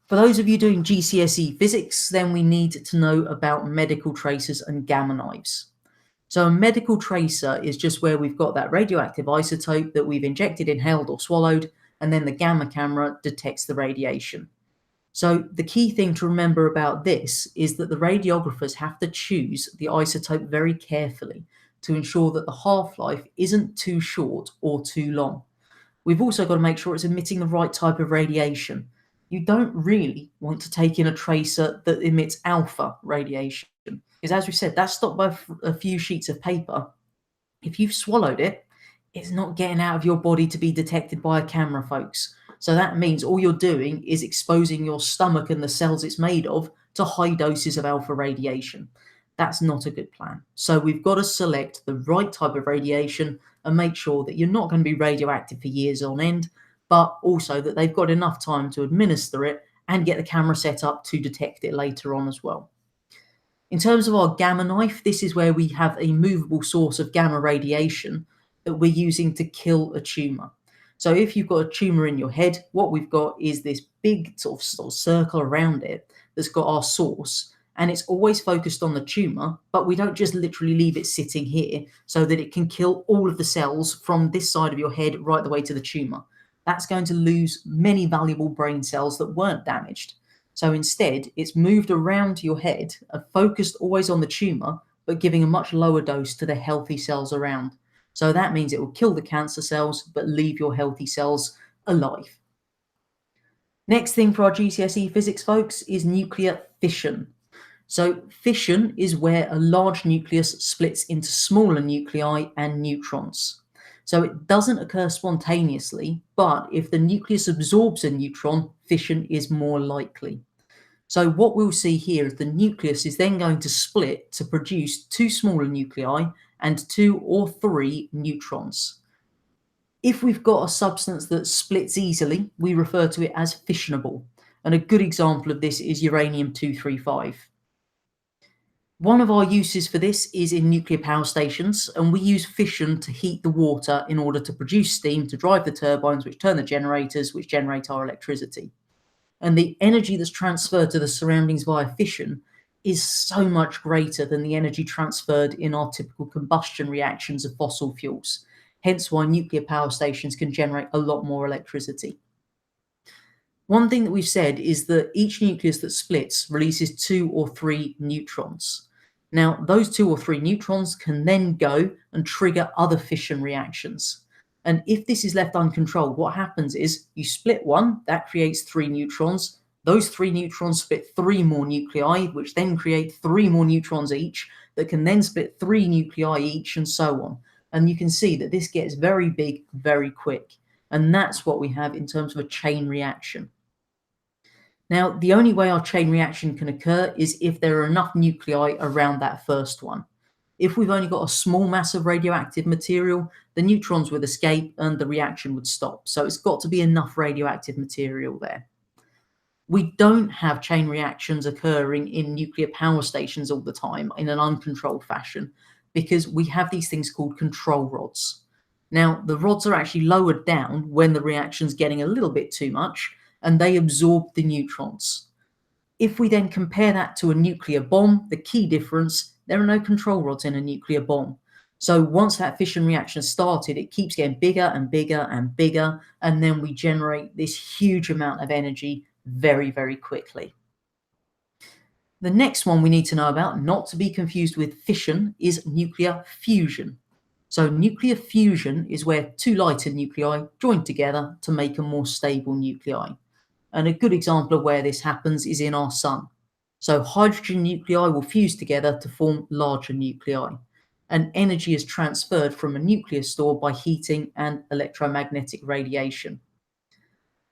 [SPEAKER 1] For those of you doing GCSE physics, then we need to know about medical tracers and gamma knives. So a medical tracer is just where we've got that radioactive isotope that we've injected, inhaled or swallowed, and then the gamma camera detects the radiation. So the key thing to remember about this is that the radiographers have to choose the isotope very carefully to ensure that the half-life isn't too short or too long. We've also got to make sure it's emitting the right type of radiation. You don't really want to take in a tracer that emits alpha radiation, because as we said, that's stopped by a few sheets of paper. If you've swallowed it, it's not getting out of your body to be detected by a camera, folks. So that means all you're doing is exposing your stomach and the cells it's made of to high doses of alpha radiation. That's not a good plan. So we've got to select the right type of radiation and make sure that you're not going to be radioactive for years on end, but also that they've got enough time to administer it and get the camera set up to detect it later on as well. In terms of our gamma knife, this is where we have a movable source of gamma radiation that we're using to kill a tumor. So if you've got a tumor in your head, what we've got is this big sort of circle around it that's got our source, and it's always focused on the tumor, but we don't just literally leave it sitting here so that it can kill all of the cells from this side of your head right the way to the tumor. That's going to lose many valuable brain cells that weren't damaged. So instead, it's moved around your head and focused always on the tumor, but giving a much lower dose to the healthy cells around. So that means it will kill the cancer cells, but leave your healthy cells alive. Next thing for our GCSE physics, folks, is nuclear fission. So fission is where a large nucleus splits into smaller nuclei and neutrons. So it doesn't occur spontaneously, but if the nucleus absorbs a neutron, fission is more likely. So what we'll see here is the nucleus is then going to split to produce two smaller nuclei and 2 or 3 neutrons. If we've got a substance that splits easily, we refer to it as fissionable. And a good example of this is uranium-235. One of our uses for this is in nuclear power stations, and we use fission to heat the water in order to produce steam to drive the turbines, which turn the generators, which generate our electricity. And the energy that's transferred to the surroundings via fission is so much greater than the energy transferred in our typical combustion reactions of fossil fuels. Hence why nuclear power stations can generate a lot more electricity. One thing that we've said is that each nucleus that splits releases 2 or 3 neutrons. Now, those 2 or 3 neutrons can then go and trigger other fission reactions. And if this is left uncontrolled, what happens is you split one, that creates 3 neutrons. Those 3 neutrons split 3 more nuclei, which then create 3 more neutrons each, that can then split 3 nuclei each, and so on. And you can see that this gets very big very quick. And that's what we have in terms of a chain reaction. Now, the only way our chain reaction can occur is if there are enough nuclei around that first one. If we've only got a small mass of radioactive material, the neutrons would escape and the reaction would stop. So it's got to be enough radioactive material there. We don't have chain reactions occurring in nuclear power stations all the time in an uncontrolled fashion because we have these things called control rods. Now, the rods are actually lowered down when the reaction's getting a little bit too much, and they absorb the neutrons. If we then compare that to a nuclear bomb, the key difference, there are no control rods in a nuclear bomb. So once that fission reaction started, it keeps getting bigger and bigger and bigger, and then we generate this huge amount of energy very, very quickly. The next one we need to know about, not to be confused with fission, is nuclear fusion. So nuclear fusion is where 2 lighter nuclei join together to make a more stable nuclei. And a good example of where this happens is in our sun. So hydrogen nuclei will fuse together to form larger nuclei. And energy is transferred from a nuclear store by heating and electromagnetic radiation.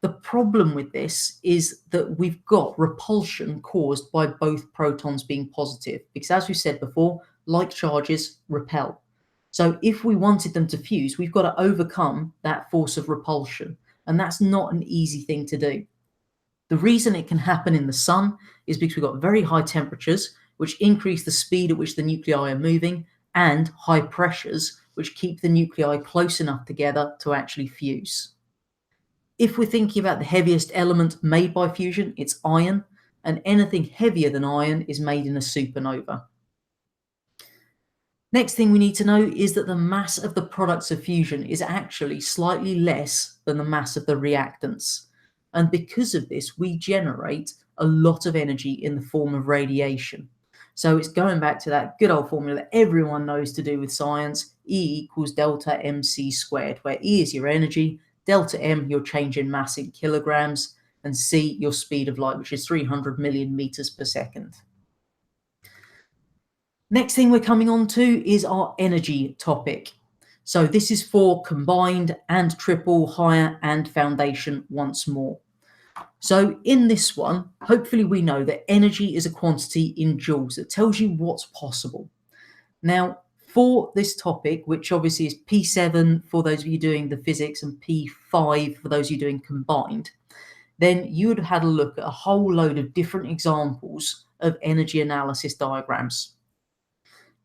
[SPEAKER 1] The problem with this is that we've got repulsion caused by both protons being positive, because as we said before, like charges repel. So if we wanted them to fuse, we've got to overcome that force of repulsion, and that's not an easy thing to do. The reason it can happen in the sun is because we've got very high temperatures, which increase the speed at which the nuclei are moving, and high pressures, which keep the nuclei close enough together to actually fuse. If we're thinking about the heaviest element made by fusion, it's iron, and anything heavier than iron is made in a supernova. Next thing we need to know is that the mass of the products of fusion is actually slightly less than the mass of the reactants. And because of this, we generate a lot of energy in the form of radiation. So it's going back to that good old formula that everyone knows to do with science, E equals delta mc squared, where E is your energy, delta m your change in mass in kilograms, and c your speed of light, which is 300 million meters per second. Next thing we're coming on to is our energy topic. So this is for combined and triple, higher, and foundation once more. So in this one, hopefully we know that energy is a quantity in joules that tells you what's possible. Now, for this topic, which obviously is P7 for those of you doing the physics and P5 for those of you doing combined, then you would have had a look at a whole load of different examples of energy analysis diagrams.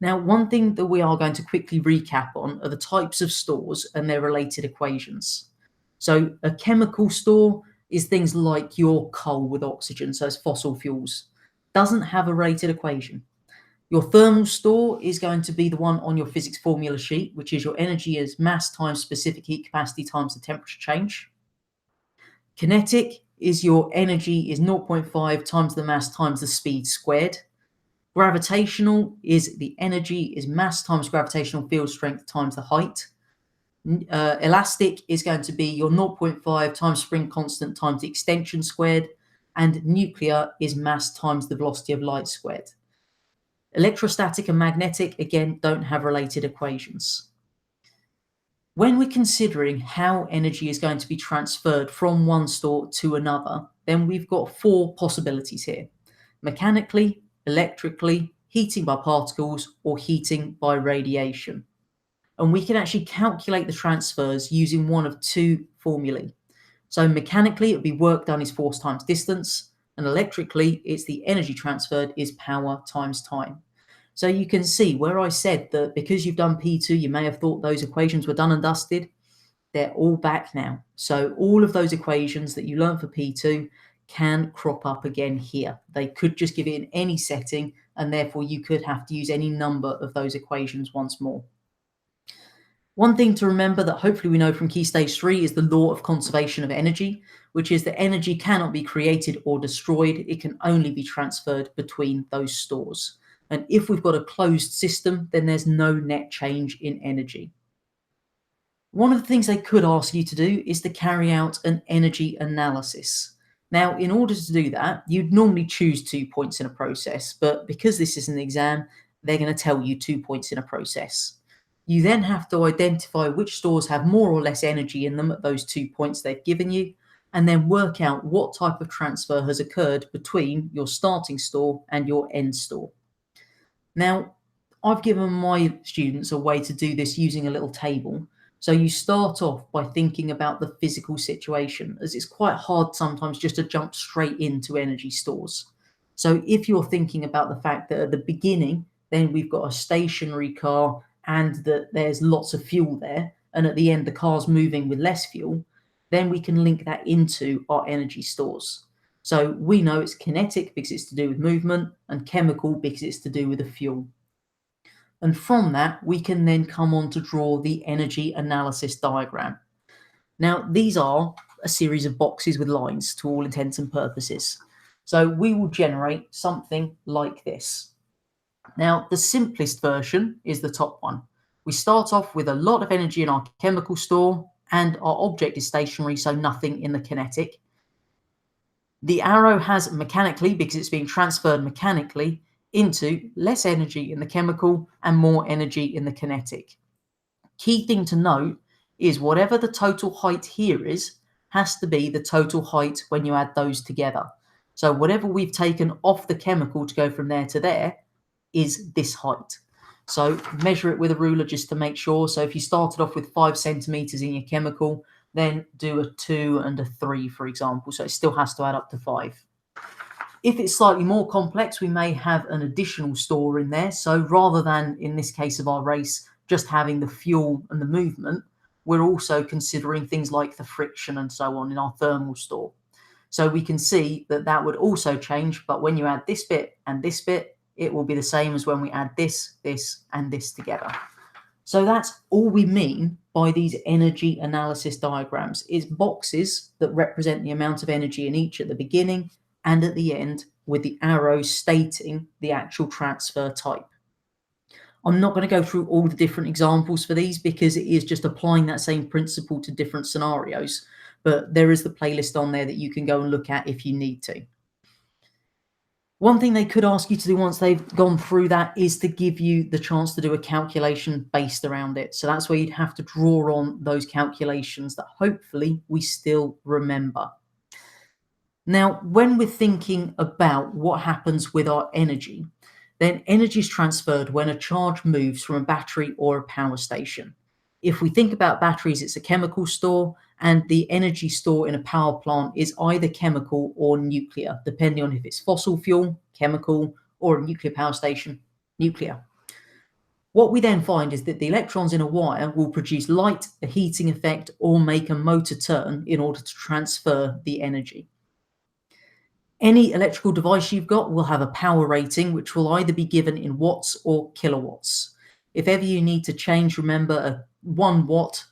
[SPEAKER 1] Now, one thing that we are going to quickly recap on are the types of stores and their related equations. So a chemical store is things like your coal with oxygen, so it's fossil fuels, doesn't have a rated equation. Your thermal store is going to be the one on your physics formula sheet, which is your energy as mass times specific heat capacity times the temperature change. Kinetic is your energy is 0.5 times the mass times the speed squared. Gravitational is the energy is mass times gravitational field strength times the height. Elastic is going to be your 0.5 times spring constant times the extension squared. And nuclear is mass times the velocity of light squared. Electrostatic and magnetic, again, don't have related equations. When we're considering how energy is going to be transferred from one store to another, then we've got four possibilities here: mechanically, electrically, heating by particles, or heating by radiation. And we can actually calculate the transfers using one of two formulae. So mechanically, it would be work done is force times distance, and electrically, it's the energy transferred is power times time. So you can see where I said that because you've done P2, you may have thought those equations were done and dusted. They're all back now. So all of those equations that you learned for P2 can crop up again here. They could just give it in any setting, and therefore you could have to use any number of those equations once more. One thing to remember that hopefully we know from Key Stage 3 is the law of conservation of energy, which is that energy cannot be created or destroyed. It can only be transferred between those stores. And if we've got a closed system, then there's no net change in energy. One of the things they could ask you to do is to carry out an energy analysis. Now, in order to do that, you'd normally choose 2 points in a process, but because this is an exam, they're going to tell you 2 points in a process. You then have to identify which stores have more or less energy in them at those 2 points they've given you, and then work out what type of transfer has occurred between your starting store and your end store. Now, I've given my students a way to do this using a little table. So you start off by thinking about the physical situation, as it's quite hard sometimes just to jump straight into energy stores. So if you're thinking about the fact that at the beginning, then we've got a stationary car and that there's lots of fuel there, and at the end the car's moving with less fuel, then we can link that into our energy stores. So we know it's kinetic because it's to do with movement, and chemical because it's to do with the fuel. And from that, we can then come on to draw the energy analysis diagram. Now, these are a series of boxes with lines to all intents and purposes. So we will generate something like this. Now, the simplest version is the top one. We start off with a lot of energy in our chemical store, and our object is stationary, so nothing in the kinetic. The arrow has mechanically, because it's being transferred mechanically, into less energy in the chemical and more energy in the kinetic. Key thing to note is whatever the total height here is, has to be the total height when you add those together. So whatever we've taken off the chemical to go from there to there is this height. So measure it with a ruler just to make sure. So if you started off with 5 centimeters in your chemical, then do a 2 and a 3, for example. So it still has to add up to 5. If it's slightly more complex, we may have an additional store in there. So rather than, in this case of our race, just having the fuel and the movement, we're also considering things like the friction and so on in our thermal store. So we can see that that would also change, but when you add this bit and this bit, it will be the same as when we add this, this, and this together. So that's all we mean by these energy analysis diagrams. It's boxes that represent the amount of energy in each at the beginning and at the end, with the arrows stating the actual transfer type. I'm not going to go through all the different examples for these because it is just applying that same principle to different scenarios, but there is the playlist on there that you can go and look at if you need to. One thing they could ask you to do once they've gone through that is to give you the chance to do a calculation based around it. So that's where you'd have to draw on those calculations that hopefully we still remember. Now, when we're thinking about what happens with our energy, then energy is transferred when a charge moves from a battery or a power station. If we think about batteries, it's a chemical store, and the energy store in a power plant is either chemical or nuclear, depending on if it's fossil fuel, chemical, or a nuclear power station, nuclear. What we then find is that the electrons in a wire will produce light, a heating effect, or make a motor turn in order to transfer the energy. Any electrical device you've got will have a power rating, which will either be given in watts or kilowatts. If ever you need to change, remember a 1 watt,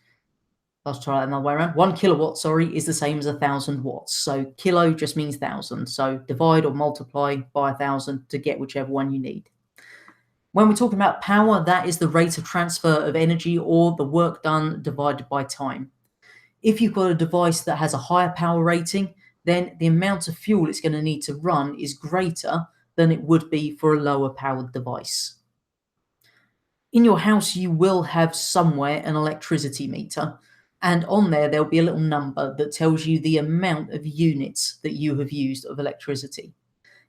[SPEAKER 1] let's try that another way around. 1 kilowatt, is the same as 1,000 watts. So kilo just means 1,000. So divide or multiply by 1,000 to get whichever one you need. When we're talking about power, that is the rate of transfer of energy or the work done divided by time. If you've got a device that has a higher power rating, then the amount of fuel it's going to need to run is greater than it would be for a lower powered device. In your house, you will have somewhere an electricity meter, and on there, there'll be a little number that tells you the amount of units that you have used of electricity.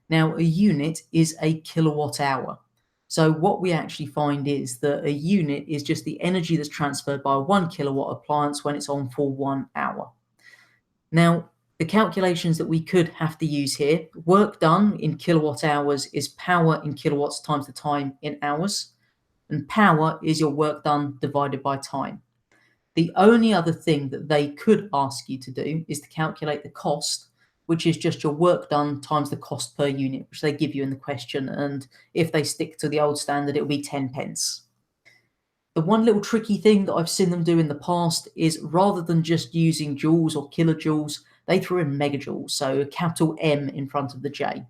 [SPEAKER 1] Now, a unit is a kilowatt hour. So what we actually find is that a unit is just the energy that's transferred by a 1 kilowatt appliance when it's on for 1 hour. Now, the calculations that we could have to use here, work done in kilowatt hours is power in kilowatts times the time in hours, and power is your work done divided by time. The only other thing that they could ask you to do is to calculate the cost, which is just your work done times the cost per unit, which they give you in the question. And if they stick to the old standard, it'll be 10 pence. The one little tricky thing that I've seen them do in the past is rather than just using joules or kilojoules, they threw in megajoules, so a capital M in front of the J.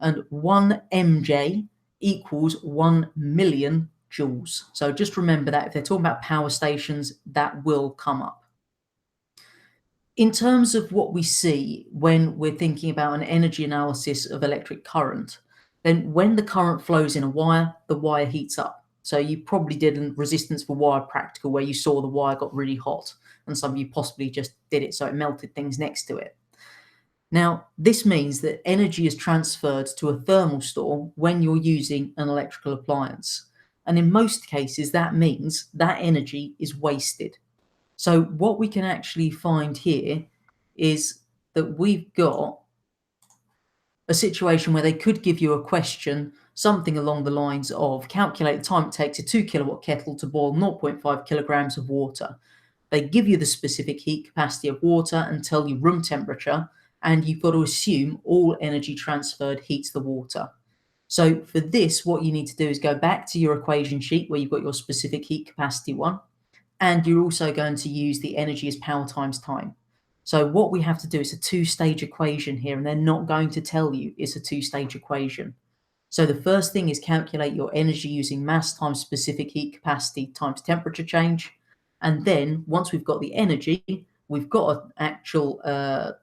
[SPEAKER 1] And 1 MJ equals 1 million joules. So just remember that if they're talking about power stations, that will come up. In terms of what we see when we're thinking about an energy analysis of electric current, then when the current flows in a wire, the wire heats up. So you probably did a resistance for wire practical where you saw the wire got really hot, and some of you possibly just did it so it melted things next to it. Now, this means that energy is transferred to a thermal store when you're using an electrical appliance. And in most cases, that means that energy is wasted. So what we can actually find here is that we've got a situation where they could give you a question, something along the lines of calculate the time it takes a 2 kilowatt kettle to boil 0.5 kilograms of water. They give you the specific heat capacity of water and tell you room temperature, and you've got to assume all energy transferred heats the water. So for this, what you need to do is go back to your equation sheet where you've got your specific heat capacity one, and you're also going to use the energy as power times time. So what we have to do is a two-stage equation here, and they're not going to tell you it's a two-stage equation. So the first thing is calculate your energy using mass times specific heat capacity times temperature change. And then once we've got the energy, we've got an actual, there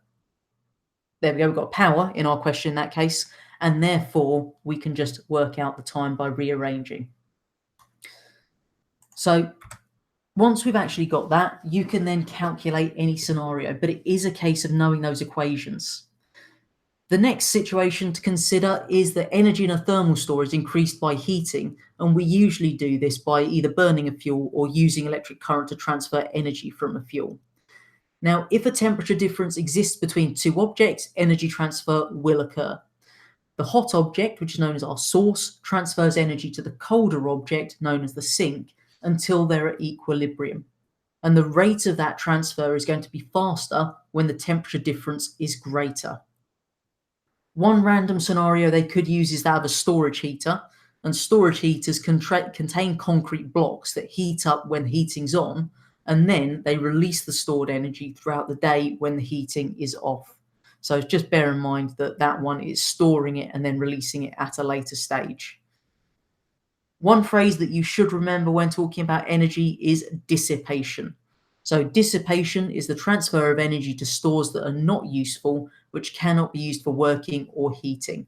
[SPEAKER 1] we go, we've got power in our question in that case, and therefore we can just work out the time by rearranging. So once we've actually got that, you can then calculate any scenario, but it is a case of knowing those equations. The next situation to consider is that energy in a thermal store is increased by heating, and we usually do this by either burning a fuel or using electric current to transfer energy from a fuel. Now, if a temperature difference exists between two objects, energy transfer will occur. The hot object, which is known as our source, transfers energy to the colder object, known as the sink, until they're at equilibrium. And the rate of that transfer is going to be faster when the temperature difference is greater. One random scenario they could use is that of a storage heater. And storage heaters contain concrete blocks that heat up when heating's on, and then they release the stored energy throughout the day when the heating is off. So just bear in mind that that one is storing it and then releasing it at a later stage. One phrase that you should remember when talking about energy is dissipation. So dissipation is the transfer of energy to stores that are not useful, which cannot be used for working or heating.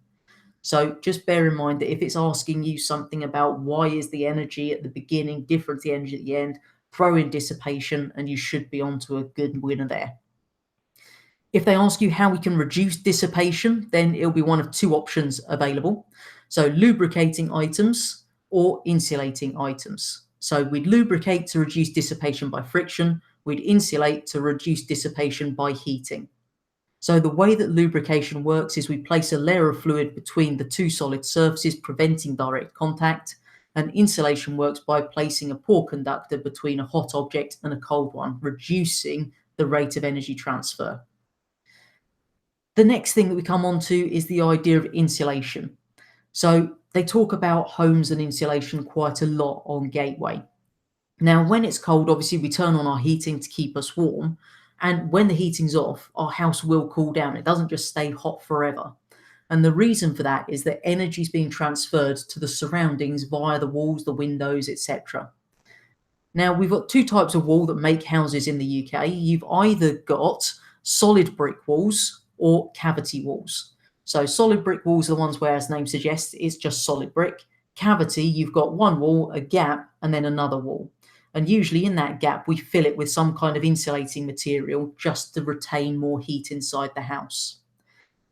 [SPEAKER 1] So just bear in mind that if it's asking you something about why is the energy at the beginning different to the energy at the end, throw in dissipation and you should be onto a good winner there. If they ask you how we can reduce dissipation, then it'll be one of two options available. So lubricating items or insulating items. So we'd lubricate to reduce dissipation by friction, we'd insulate to reduce dissipation by heating. So the way that lubrication works is we place a layer of fluid between the two solid surfaces, preventing direct contact, and insulation works by placing a poor conductor between a hot object and a cold one, reducing the rate of energy transfer. The next thing that we come on to is the idea of insulation. So they talk about homes and insulation quite a lot on Gateway. Now, when it's cold, obviously we turn on our heating to keep us warm. And when the heating's off, our house will cool down. It doesn't just stay hot forever. And the reason for that is that energy is being transferred to the surroundings via the walls, the windows, etc. Now, we've got two types of wall that make houses in the UK. You've either got solid brick walls or cavity walls. So solid brick walls are the ones where, as the name suggests, it's just solid brick. Cavity, you've got one wall, a gap, and then another wall. And usually in that gap, we fill it with some kind of insulating material just to retain more heat inside the house.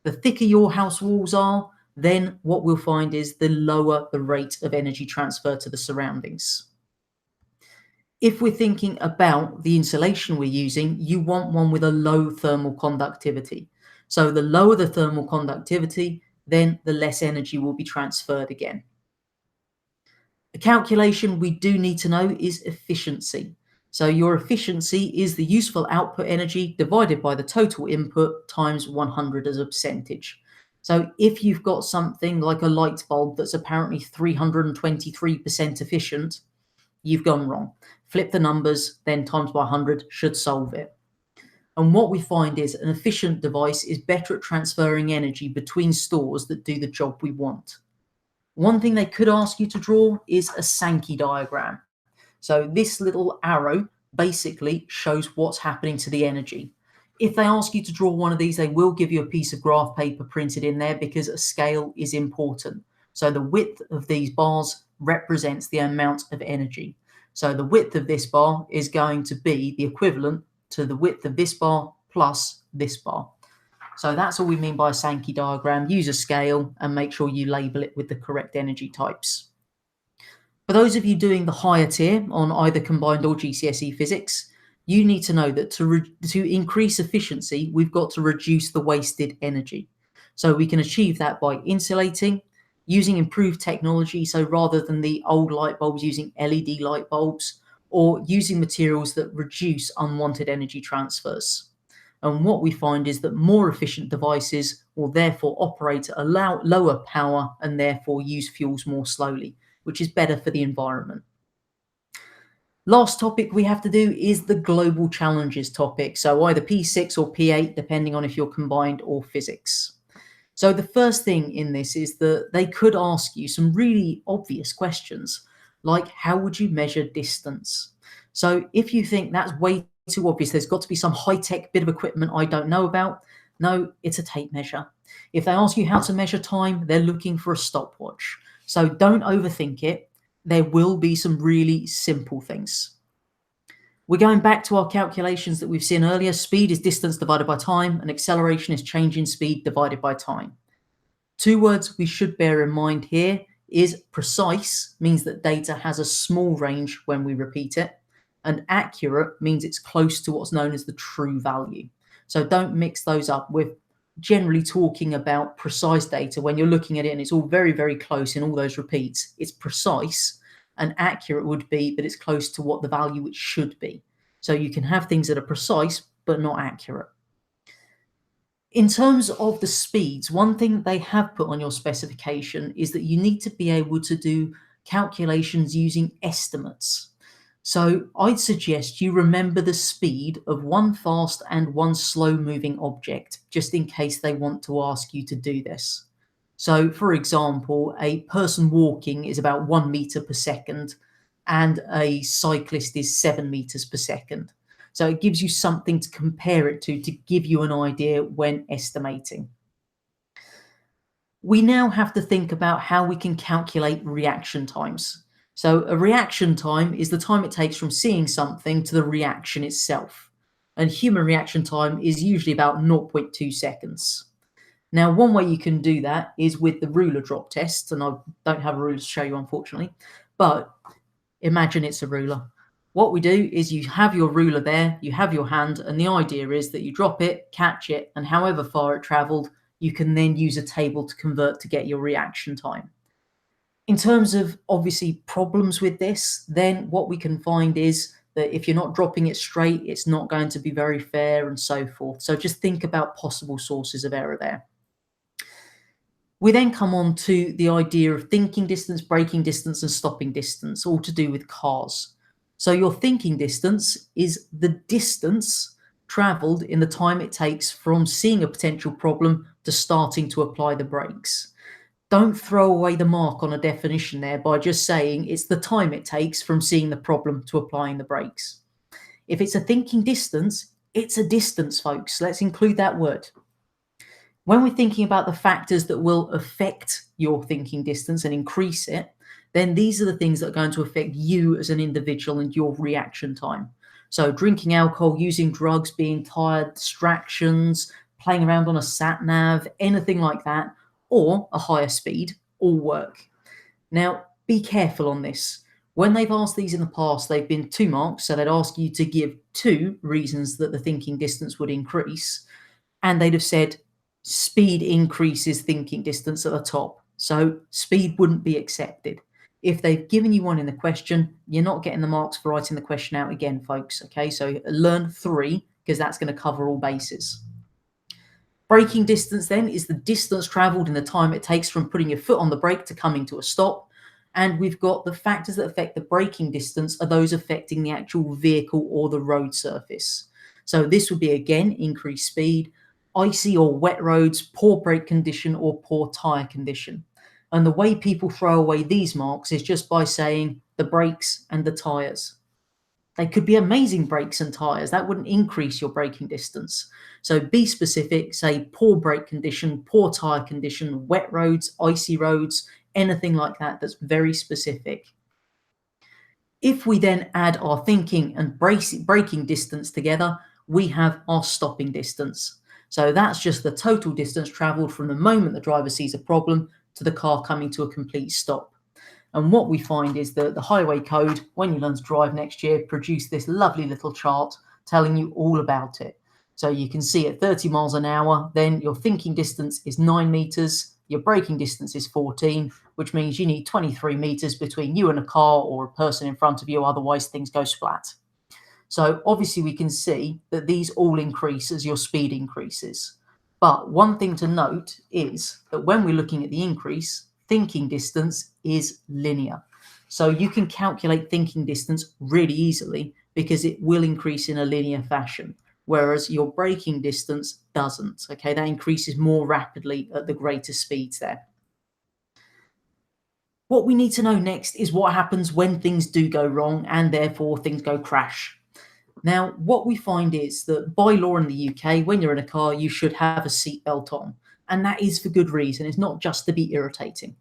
[SPEAKER 1] The thicker your house walls are, then what we'll find is the lower the rate of energy transfer to the surroundings. If we're thinking about the insulation we're using, you want one with a low thermal conductivity. So the lower the thermal conductivity, then the less energy will be transferred again. A calculation we do need to know is efficiency. So your efficiency is the useful output energy divided by the total input times 100 as a percentage. So if you've got something like a light bulb that's apparently 323% efficient, you've gone wrong. Flip the numbers, then times by 100 should solve it. And what we find is an efficient device is better at transferring energy between stores that do the job we want. One thing they could ask you to draw is a Sankey diagram. So this little arrow basically shows what's happening to the energy. If they ask you to draw one of these, they will give you a piece of graph paper printed in there because a scale is important. So the width of these bars represents the amount of energy. So the width of this bar is going to be the equivalent to the width of this bar plus this bar. So that's all we mean by a Sankey diagram. Use a scale and make sure you label it with the correct energy types. For those of you doing the higher tier on either combined or GCSE physics, you need to know that to increase efficiency, we've got to reduce the wasted energy. So we can achieve that by insulating, using improved technology. So rather than the old light bulbs, using LED light bulbs, or using materials that reduce unwanted energy transfers. And what we find is that more efficient devices will therefore operate at a lower power and therefore use fuels more slowly, which is better for the environment. Last topic we have to do is the global challenges topic. So either P6 or P8, depending on if you're combined or physics. So the first thing in this is that they could ask you some really obvious questions, like how would you measure distance? So if you think that's way too obvious, there's got to be some high-tech bit of equipment I don't know about. No, it's a tape measure. If they ask you how to measure time, they're looking for a stopwatch. So don't overthink it. There will be some really simple things. We're going back to our calculations that we've seen earlier. Speed is distance divided by time, and acceleration is change in speed divided by time. Two words we should bear in mind here is precise means that data has a small range when we repeat it, and accurate means it's close to what's known as the true value. So don't mix those up. We're generally talking about precise data when you're looking at it and it's all very, very close in all those repeats. It's precise, and accurate would be that it's close to what the value it should be. So you can have things that are precise but not accurate. In terms of the speeds, one thing that they have put on your specification is that you need to be able to do calculations using estimates. So I'd suggest you remember the speed of one fast and one slow moving object, just in case they want to ask you to do this. So, for example, a person walking is about 1 meter per second, and a cyclist is 7 meters per second. So it gives you something to compare it to give you an idea when estimating. We now have to think about how we can calculate reaction times. So a reaction time is the time it takes from seeing something to the reaction itself. And human reaction time is usually about zero point 0.2 seconds. Now, one way you can do that is with the ruler drop test, and I don't have a ruler to show you, unfortunately, but imagine it's a ruler. What we do is you have your ruler there, you have your hand, and the idea is that you drop it, catch it, and however far it traveled, you can then use a table to convert to get your reaction time. In terms of obviously problems with this, then what we can find is that if you're not dropping it straight, it's not going to be very fair and so forth. So just think about possible sources of error there. We then come on to the idea of thinking distance, braking distance, and stopping distance, all to do with cars. So your thinking distance is the distance traveled in the time it takes from seeing a potential problem to starting to apply the brakes. Don't throw away the mark on a definition there by just saying it's the time it takes from seeing the problem to applying the brakes. If it's a thinking distance, it's a distance, folks. Let's include that word. When we're thinking about the factors that will affect your thinking distance and increase it, then these are the things that are going to affect you as an individual and your reaction time. So drinking alcohol, using drugs, being tired, distractions, playing around on a sat nav, anything like that, or a higher speed, all work. Now, be careful on this. When they've asked these in the past, they've been 2 marks, so they'd ask you to give 2 reasons that the thinking distance would increase, and they'd have said speed increases thinking distance at the top. So speed wouldn't be accepted. If they've given you one in the question, you're not getting the marks for writing the question out again, folks. Okay, so learn 3 because that's going to cover all bases. Braking distance then is the distance traveled in the time it takes from putting your foot on the brake to coming to a stop. And we've got the factors that affect the braking distance are those affecting the actual vehicle or the road surface. So this would be, again, increased speed, icy or wet roads, poor brake condition, or poor tyre condition. And the way people throw away these marks is just by saying the brakes and the tyres. They could be amazing brakes and tyres. That wouldn't increase your braking distance. So be specific, say poor brake condition, poor tyre condition, wet roads, icy roads, anything like that that's very specific. If we then add our thinking and braking distance together, we have our stopping distance. So that's just the total distance travelled from the moment the driver sees a problem to the car coming to a complete stop. And what we find is that the highway code, when you learn to drive next year, produced this lovely little chart telling you all about it. So you can see at 30 miles an hour, then your thinking distance is 9 meters, your braking distance is 14, which means you need 23 meters between you and a car or a person in front of you, otherwise things go splat. So obviously we can see that these all increase as your speed increases. But one thing to note is that when we're looking at the increase, thinking distance is linear. So you can calculate thinking distance really easily because it will increase in a linear fashion, whereas your braking distance doesn't. Okay, that increases more rapidly at the greater speeds there. What we need to know next is what happens when things do go wrong and therefore things go crash. Now, what we find is that by law in the UK, when you're in a car, you should have a seatbelt on. And that is for good reason. It's not just to be irritating.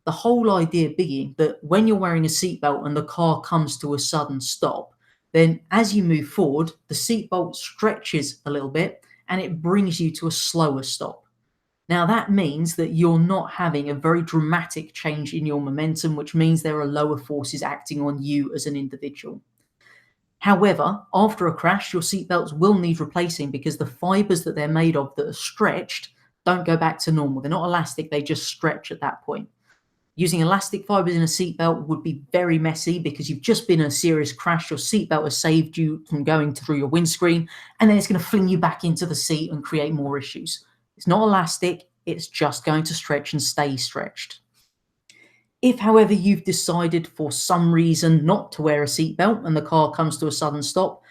[SPEAKER 1] The whole idea being that when you're wearing a seatbelt and the car comes to a sudden stop, then as you move forward, the seatbelt stretches a little bit and it brings you to a slower stop. Now, that means that you're not having a very dramatic change in your momentum, which means there are lower forces acting on you as an individual. However, after a crash, your seatbelts will need replacing because the fibers that they're made of that are stretched don't go back to normal. They're not elastic, they just stretch at that point. Using elastic fibers in a seatbelt would be very messy because you've just been in a serious crash. Your seatbelt has saved you from going through your windscreen, and then it's going to fling you back into the seat and create more issues. It's not elastic, it's just going to stretch and stay stretched. If, however, you've decided for some reason not to wear a seatbelt and the car comes to a sudden stop,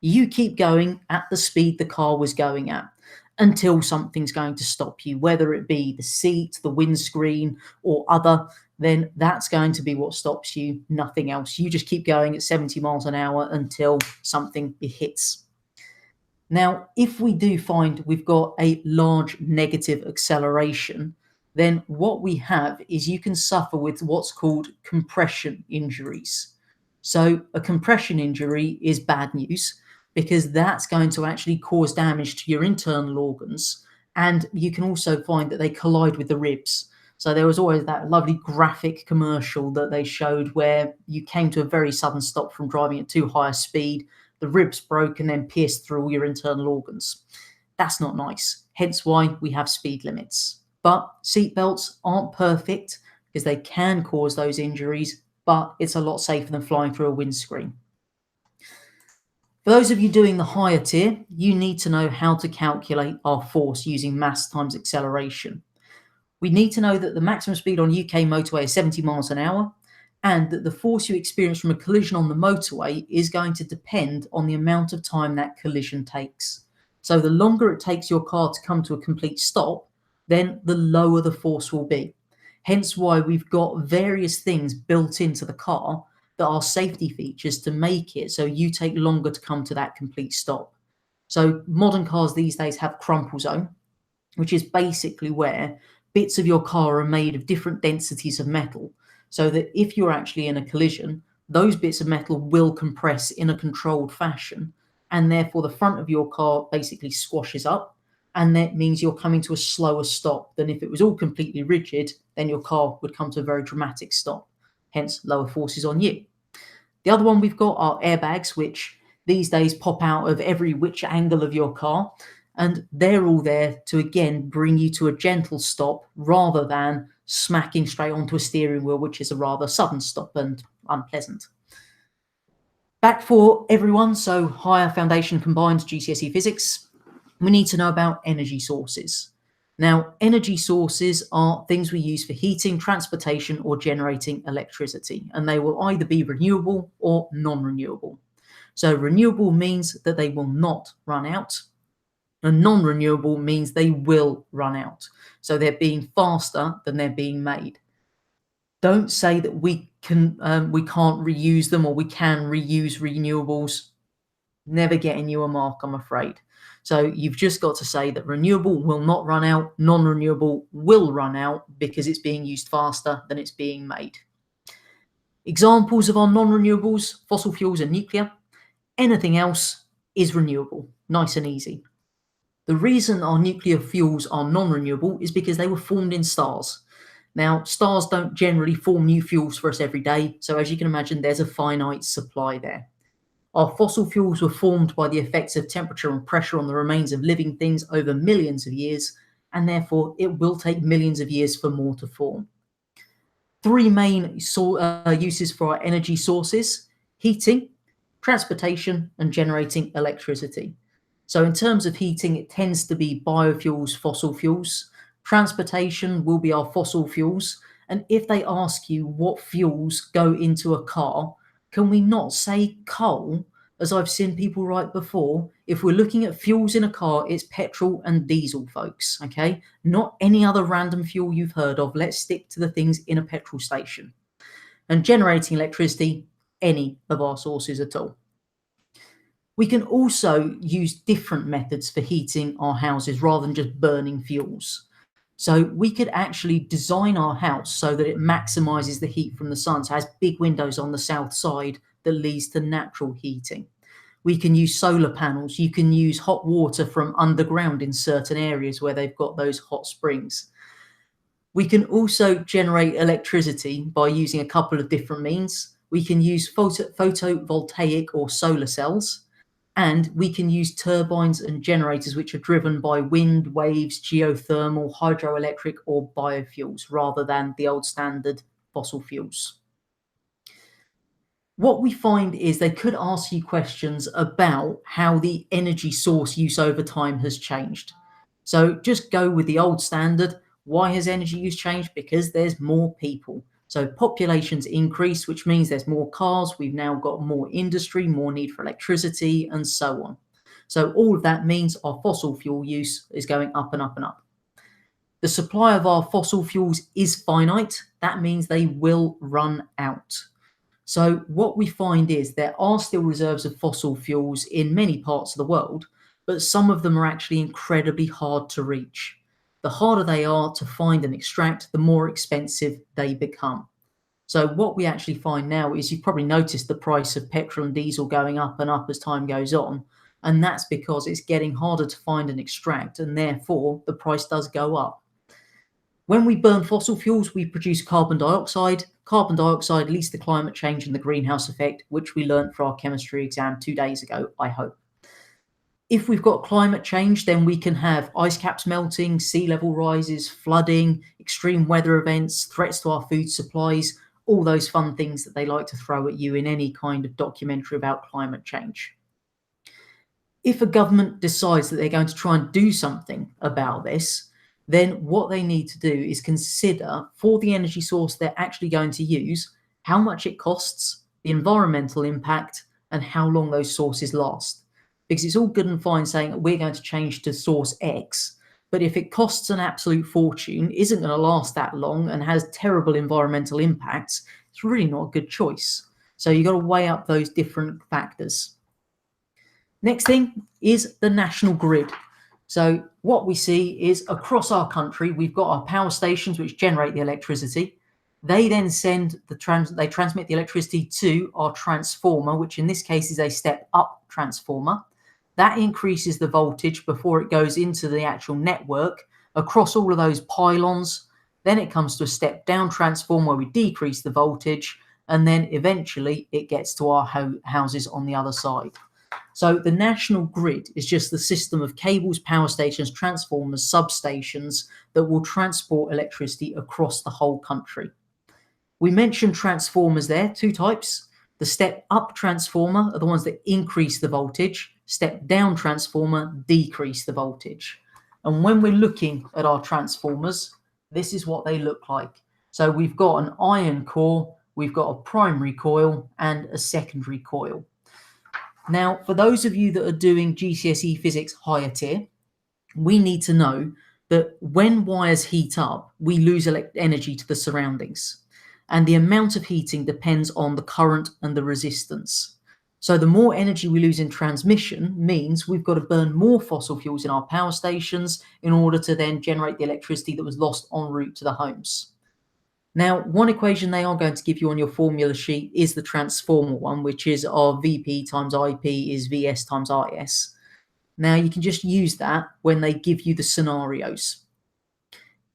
[SPEAKER 1] you keep going at the speed the car was going at until something's going to stop you, whether it be the seat, the windscreen, or other, then that's going to be what stops you, nothing else. You just keep going at 70 miles an hour until something hits. Now, if we do find we've got a large negative acceleration, then what we have is you can suffer with what's called compression injuries. So a compression injury is bad news because that's going to actually cause damage to your internal organs. And you can also find that they collide with the ribs. So there was always that lovely graphic commercial that they showed where you came to a very sudden stop from driving at too high a speed, the ribs broke and then pierced through all your internal organs. That's not nice, hence why we have speed limits. But seatbelts aren't perfect because they can cause those injuries, but it's a lot safer than flying through a windscreen. For those of you doing the higher tier, you need to know how to calculate our force using mass times acceleration. We need to know that the maximum speed on UK motorway is 70 miles an hour, and that the force you experience from a collision on the motorway is going to depend on the amount of time that collision takes. So the longer it takes your car to come to a complete stop, then the lower the force will be. Hence why we've got various things built into the car that are safety features to make it so you take longer to come to that complete stop. So modern cars these days have crumple zone, which is basically where bits of your car are made of different densities of metal, so that if you're actually in a collision, those bits of metal will compress in a controlled fashion, and therefore the front of your car basically squashes up, and that means you're coming to a slower stop than if it was all completely rigid, then your car would come to a very dramatic stop, hence lower forces on you. The other one we've got are airbags, which these days pop out of every which angle of your car, and they're all there to again bring you to a gentle stop rather than smacking straight onto a steering wheel, which is a rather sudden stop and unpleasant. Back for everyone, so higher foundation combined GCSE physics, we need to know about energy sources. Now, energy sources are things we use for heating, transportation, or generating electricity, and they will either be renewable or non-renewable. So renewable means that they will not run out, and non-renewable means they will run out. So they're being faster than they're being made. Don't say that we can't reuse them or we can reuse renewables. Never getting you a mark, I'm afraid. So you've just got to say that renewable will not run out, non-renewable will run out because it's being used faster than it's being made. Examples of our non-renewables, fossil fuels and nuclear. Anything else is renewable, nice and easy. The reason our nuclear fuels are non-renewable is because they were formed in stars. Now, stars don't generally form new fuels for us every day, so as you can imagine, there's a finite supply there. Our fossil fuels were formed by the effects of temperature and pressure on the remains of living things over millions of years, and therefore it will take millions of years for more to form. Three main uses for our energy sources: heating, transportation, and generating electricity. So in terms of heating, it tends to be biofuels, fossil fuels. Transportation will be our fossil fuels. And if they ask you what fuels go into a car, can we not say coal? As I've seen people write before, if we're looking at fuels in a car, it's petrol and diesel, folks, okay? Not any other random fuel you've heard of. Let's stick to the things in a petrol station. And generating electricity, any of our sources at all. We can also use different methods for heating our houses rather than just burning fuels. So we could actually design our house so that it maximizes the heat from the sun. So it has big windows on the south side that leads to natural heating. We can use solar panels. You can use hot water from underground in certain areas where they've got those hot springs. We can also generate electricity by using a couple of different means. We can use photovoltaic or solar cells. And we can use turbines and generators which are driven by wind, waves, geothermal, hydroelectric, or biofuels rather than the old standard fossil fuels. What we find is they could ask you questions about how the energy source use over time has changed. So just go with the old standard. Why has energy use changed? Because there's more people. So populations increase, which means there's more cars. We've now got more industry, more need for electricity, and so on. So all of that means our fossil fuel use is going up and up and up. The supply of our fossil fuels is finite. That means they will run out. So what we find is there are still reserves of fossil fuels in many parts of the world, but some of them are actually incredibly hard to reach. The harder they are to find and extract, the more expensive they become. So what we actually find now is, you've probably noticed the price of petrol and diesel going up and up as time goes on. And that's because it's getting harder to find and extract, and therefore the price does go up. When we burn fossil fuels, we produce carbon dioxide. Carbon dioxide leads to climate change and the greenhouse effect, which we learned for our chemistry exam 2 days ago, I hope. If we've got climate change, then we can have ice caps melting, sea level rises, flooding, extreme weather events, threats to our food supplies, all those fun things that they like to throw at you in any kind of documentary about climate change. If a government decides that they're going to try and do something about this, then what they need to do is consider, for the energy source they're actually going to use, how much it costs, the environmental impact, and how long those sources last. Because it's all good and fine saying we're going to change to source X, but if it costs an absolute fortune, isn't going to last that long, and has terrible environmental impacts, it's really not a good choice. So you've got to weigh up those different factors. Next thing is the national grid. So what we see is, across our country, we've got our power stations which generate the electricity. They then transmit the electricity to our transformer, which in this case is a step-up transformer. That increases the voltage before it goes into the actual network across all of those pylons. Then it comes to a step-down transformer where we decrease the voltage, and then eventually it gets to our houses on the other side. So the national grid is just the system of cables, power stations, transformers, substations that will transport electricity across the whole country. We mentioned transformers there, 2 types. The step-up transformer are the ones that increase the voltage. Step-down transformer decrease the voltage. And when we're looking at our transformers, this is what they look like. So we've got an iron core, we've got a primary coil, and a secondary coil. Now, for those of you that are doing GCSE physics higher tier, we need to know that when wires heat up, we lose energy to the surroundings. And the amount of heating depends on the current and the resistance. So the more energy we lose in transmission means we've got to burn more fossil fuels in our power stations in order to then generate the electricity that was lost en route to the homes. Now, one equation they are going to give you on your formula sheet is the transformer one, which is our Vp times Ip is Vs times Is. Now, you can just use that when they give you the scenarios.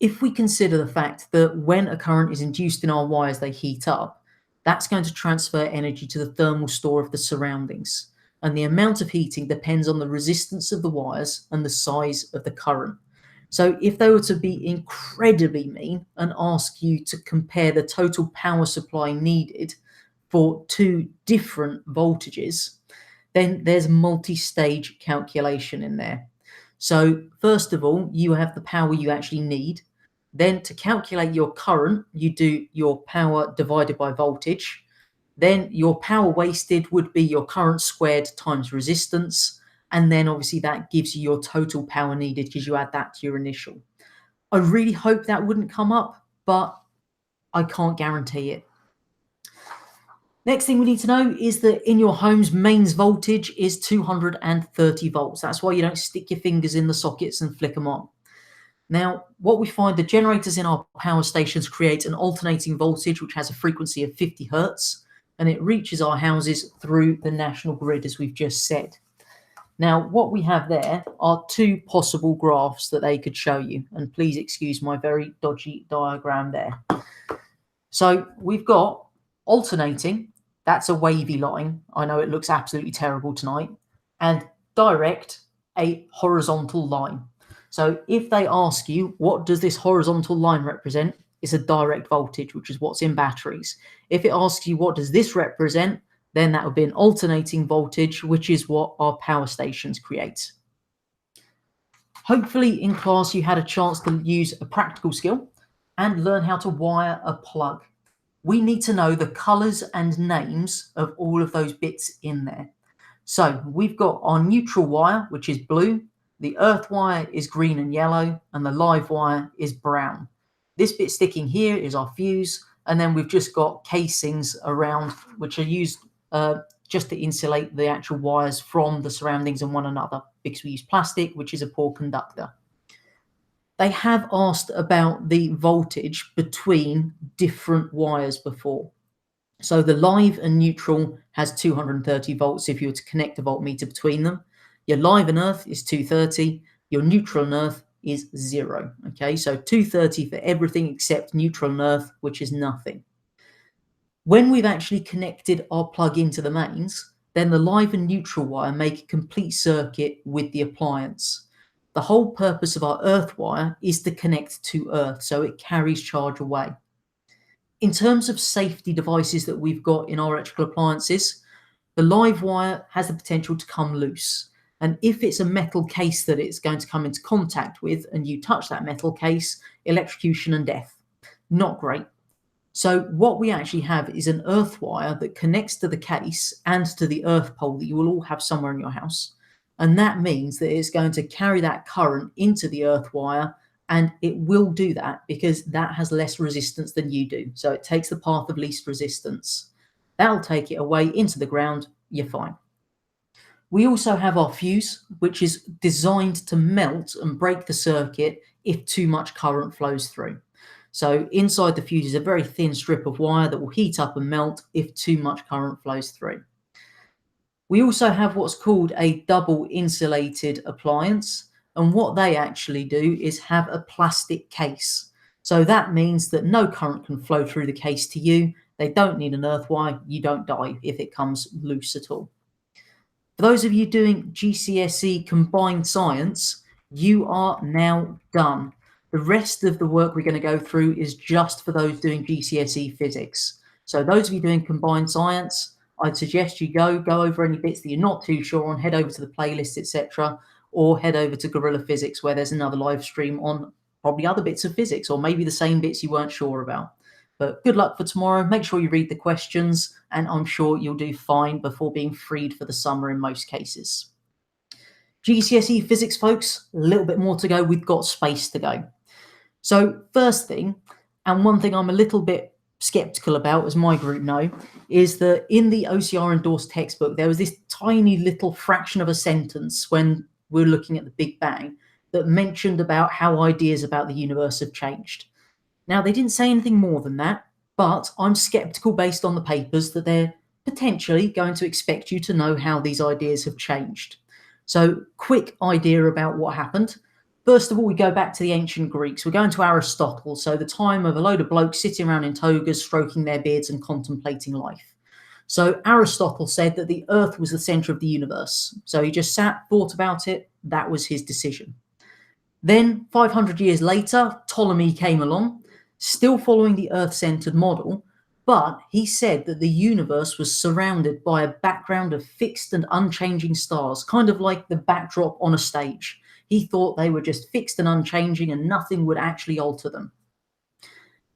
[SPEAKER 1] If we consider the fact that when a current is induced in our wires, they heat up, that's going to transfer energy to the thermal store of the surroundings. And the amount of heating depends on the resistance of the wires and the size of the current. So if they were to be incredibly mean and ask you to compare the total power supply needed for 2 different voltages, then there's multi-stage calculation in there. So first of all, you have the power you actually need. Then to calculate your current, you do your power divided by voltage. Then your power wasted would be your current squared times resistance. And then obviously that gives you your total power needed because you add that to your initial. I really hope that wouldn't come up, but I can't guarantee it. Next thing we need to know is that in your home's mains voltage is 230 volts. That's why you don't stick your fingers in the sockets and flick them on. Now, what we find, the generators in our power stations create an alternating voltage which has a frequency of 50 hertz, and it reaches our houses through the national grid, as we've just said. Now, what we have there are 2 possible graphs that they could show you, and please excuse my very dodgy diagram there. So we've got alternating, that's a wavy line. I know it looks absolutely terrible tonight, and direct, a horizontal line. So if they ask you, what does this horizontal line represent? It's a direct voltage, which is what's in batteries. If it asks you, what does this represent? Then that would be an alternating voltage, which is what our power stations create. Hopefully in class you had a chance to use a practical skill and learn how to wire a plug. We need to know the colours and names of all of those bits in there. So we've got our neutral wire, which is blue, the earth wire is green and yellow, and the live wire is brown. This bit sticking here is our fuse, and then we've just got casings around, which are used just to insulate the actual wires from the surroundings and one another, because we use plastic, which is a poor conductor. They have asked about the voltage between different wires before. So the live and neutral has 230 volts if you were to connect a voltmeter between them. Your live and earth is 230. Your neutral and earth is 0. Okay, so 230 for everything except neutral and earth, which is nothing. When we've actually connected our plug into the mains, then the live and neutral wire make a complete circuit with the appliance. The whole purpose of our earth wire is to connect to earth, so it carries charge away. In terms of safety devices that we've got in our electrical appliances, the live wire has the potential to come loose. And if it's a metal case that it's going to come into contact with and you touch that metal case, electrocution and death. Not great. So what we actually have is an earth wire that connects to the case and to the earth pole that you will all have somewhere in your house. And that means that it's going to carry that current into the earth wire, and it will do that because that has less resistance than you do. So it takes the path of least resistance. That'll take it away into the ground, you're fine. We also have our fuse, which is designed to melt and break the circuit if too much current flows through. So inside the fuse is a very thin strip of wire that will heat up and melt if too much current flows through. We also have what's called a double insulated appliance, and what they actually do is have a plastic case. So that means that no current can flow through the case to you. They don't need an earth wire. You don't die if it comes loose at all. For those of you doing GCSE combined science, you are now done. The rest of the work we're going to go through is just for those doing GCSE physics. So those of you doing combined science, I'd suggest you go over any bits that you're not too sure on, head over to the playlist, etc., or head over to Gorilla Physics, where there's another live stream on probably other bits of physics, or maybe the same bits you weren't sure about. But good luck for tomorrow. Make sure you read the questions, and I'm sure you'll do fine before being freed for the summer in most cases. GCSE physics, folks, a little bit more to go. We've got space to go. So first thing, and one thing I'm a little bit skeptical about, as my group know, is that in the OCR endorsed textbook, there was this tiny little fraction of a sentence when we're looking at the Big Bang that mentioned about how ideas about the universe have changed. Now, they didn't say anything more than that, but I'm skeptical based on the papers that they're potentially going to expect you to know how these ideas have changed. So, quick idea about what happened. First of all, we go back to the ancient Greeks. We're going to Aristotle, so the time of a load of blokes sitting around in togas, stroking their beards and contemplating life. So Aristotle said that the earth was the center of the universe. So he just sat, thought about it. That was his decision. Then 500 years later, Ptolemy came along, still following the earth-centered model, but he said that the universe was surrounded by a background of fixed and unchanging stars, kind of like the backdrop on a stage. He thought they were just fixed and unchanging and nothing would actually alter them.